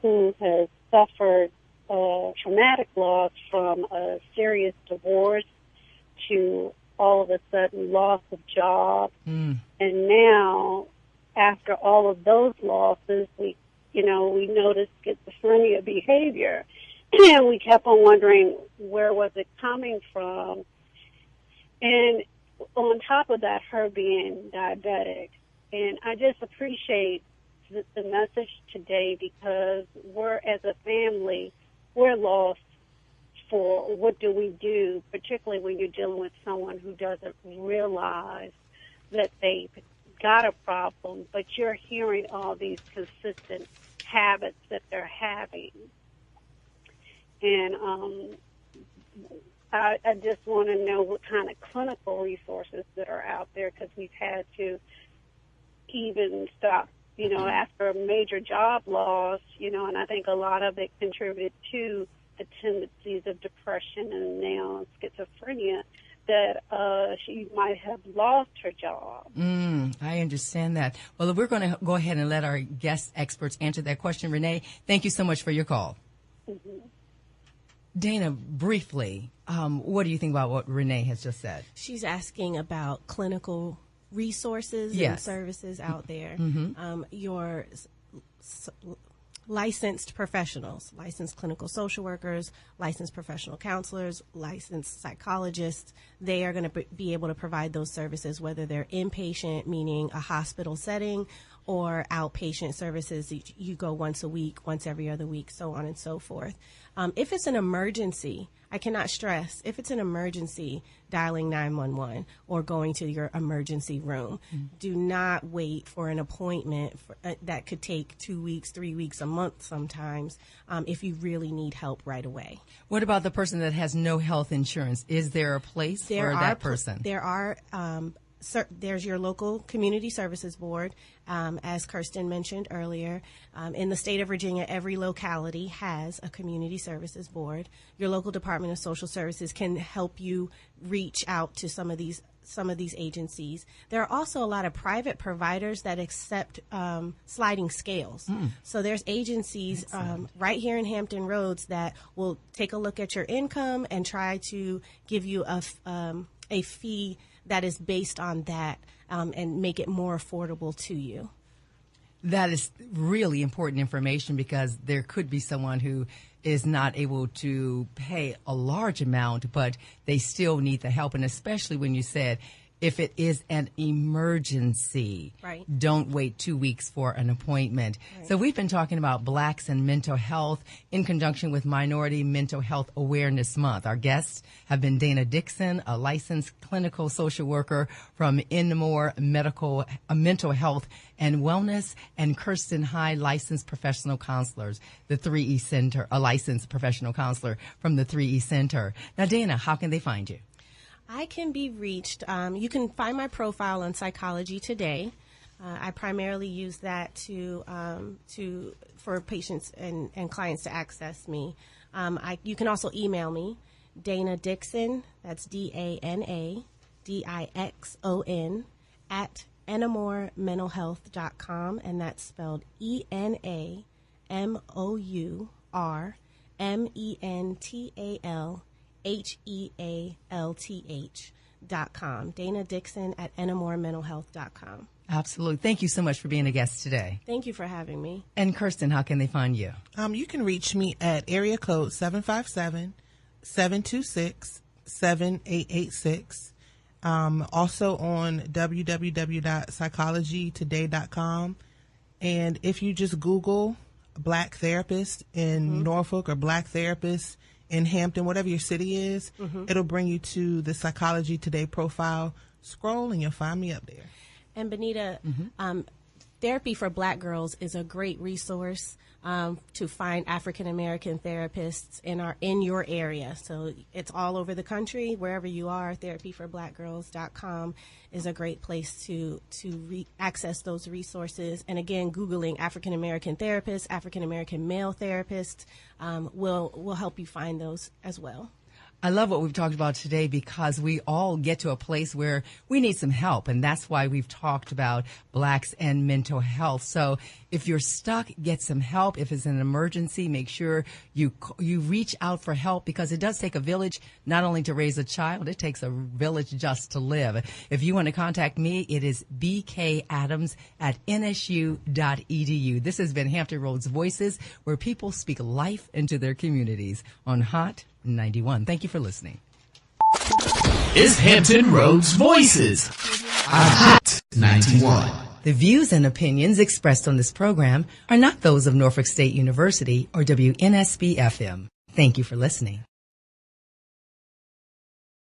who has suffered traumatic loss from a serious divorce to all of a sudden loss of job. And now, after all of those losses, we noticed schizophrenia behavior. And we kept on wondering, where was it coming from? And on top of that, her being diabetic. And I just appreciate the message today because as a family, we're lost for what do we do, particularly when you're dealing with someone who doesn't realize that they've got a problem, but you're hearing all these consistent habits that they're having. And I just want to know what kind of clinical resources that are out there because we've had to even stop, after a major job loss, and I think a lot of it contributed to the tendencies of depression and now schizophrenia, that she might have lost her job. I understand that. Well, we're going to go ahead and let our guest experts answer that question. Renee, thank you so much for your call. Mm-hmm. Dana, briefly, what do you think about what Renee has just said? She's asking about clinical resources and services out there. Your licensed professionals, licensed clinical social workers, licensed professional counselors, licensed psychologists, they are going to be able to provide those services, whether they're inpatient, meaning a hospital setting, or outpatient services. You go once a week, once every other week, so on and so forth. If it's an emergency, I cannot stress, if it's an emergency, dialing 911 or going to your emergency room. Do not wait for an appointment that could take 2 weeks, 3 weeks, a month sometimes, if you really need help right away. What about the person that has no health insurance? Is there a place for that person? There's your local community services board, as Kirsten mentioned earlier. In the state of Virginia, every locality has a community services board. Your local Department of Social Services can help you reach out to some of these agencies. There are also a lot of private providers that accept sliding scales. So there's agencies right here in Hampton Roads that will take a look at your income and try to give you a fee that is based on that and make it more affordable to you. That is really important information because there could be someone who is not able to pay a large amount, but they still need the help. And especially when you said, if it is an emergency, don't wait 2 weeks for an appointment. So we've been talking about blacks and mental health in conjunction with Minority Mental Health Awareness Month. Our guests have been Dana Dixon, a licensed clinical social worker from Enmore Mental Health and Wellness, and Kirsten High, licensed professional counselors, the 3E Center, a licensed professional counselor from the 3E Center. Now, Dana, how can they find you? I can be reached. You can find my profile on Psychology Today. I primarily use that for patients and clients to access me. You can also email me, Dana Dixon. That's DANADIXON at enamorementalhealth.com, and that's spelled ENAMOURMENTALHEALTH.com. Dana Dixon at enamorementalhealth.com. Absolutely. Thank you so much for being a guest today. Thank you for having me. And Kirsten, how can they find you? You can reach me at area code 757-726-7886. Also on www.psychologytoday.com. And if you just Google Black Therapist in Norfolk or Black Therapist in Hampton, whatever your city is, it'll bring you to the Psychology Today profile. Scroll and you'll find me up there. And Benita, Therapy for Black Girls is a great resource. to find African American therapists in your area. So it's all over the country, wherever you are. Therapyforblackgirls.com is a great place to access those resources. And again, Googling African American therapists, African American male therapists will help you find those as well. I love what we've talked about today because we all get to a place where we need some help, and that's why we've talked about blacks and mental health. So if you're stuck, get some help. If it's an emergency, make sure you reach out for help, because it does take a village not only to raise a child, it takes a village just to live. If you want to contact me, it is bkadams@nsu.edu. This has been Hampton Roads Voices, where people speak life into their communities on Hot 91. Thank you for listening. Is Hampton Roads Voices on Hot 91. The views and opinions expressed on this program are not those of Norfolk State University or WNSB FM. Thank you for listening.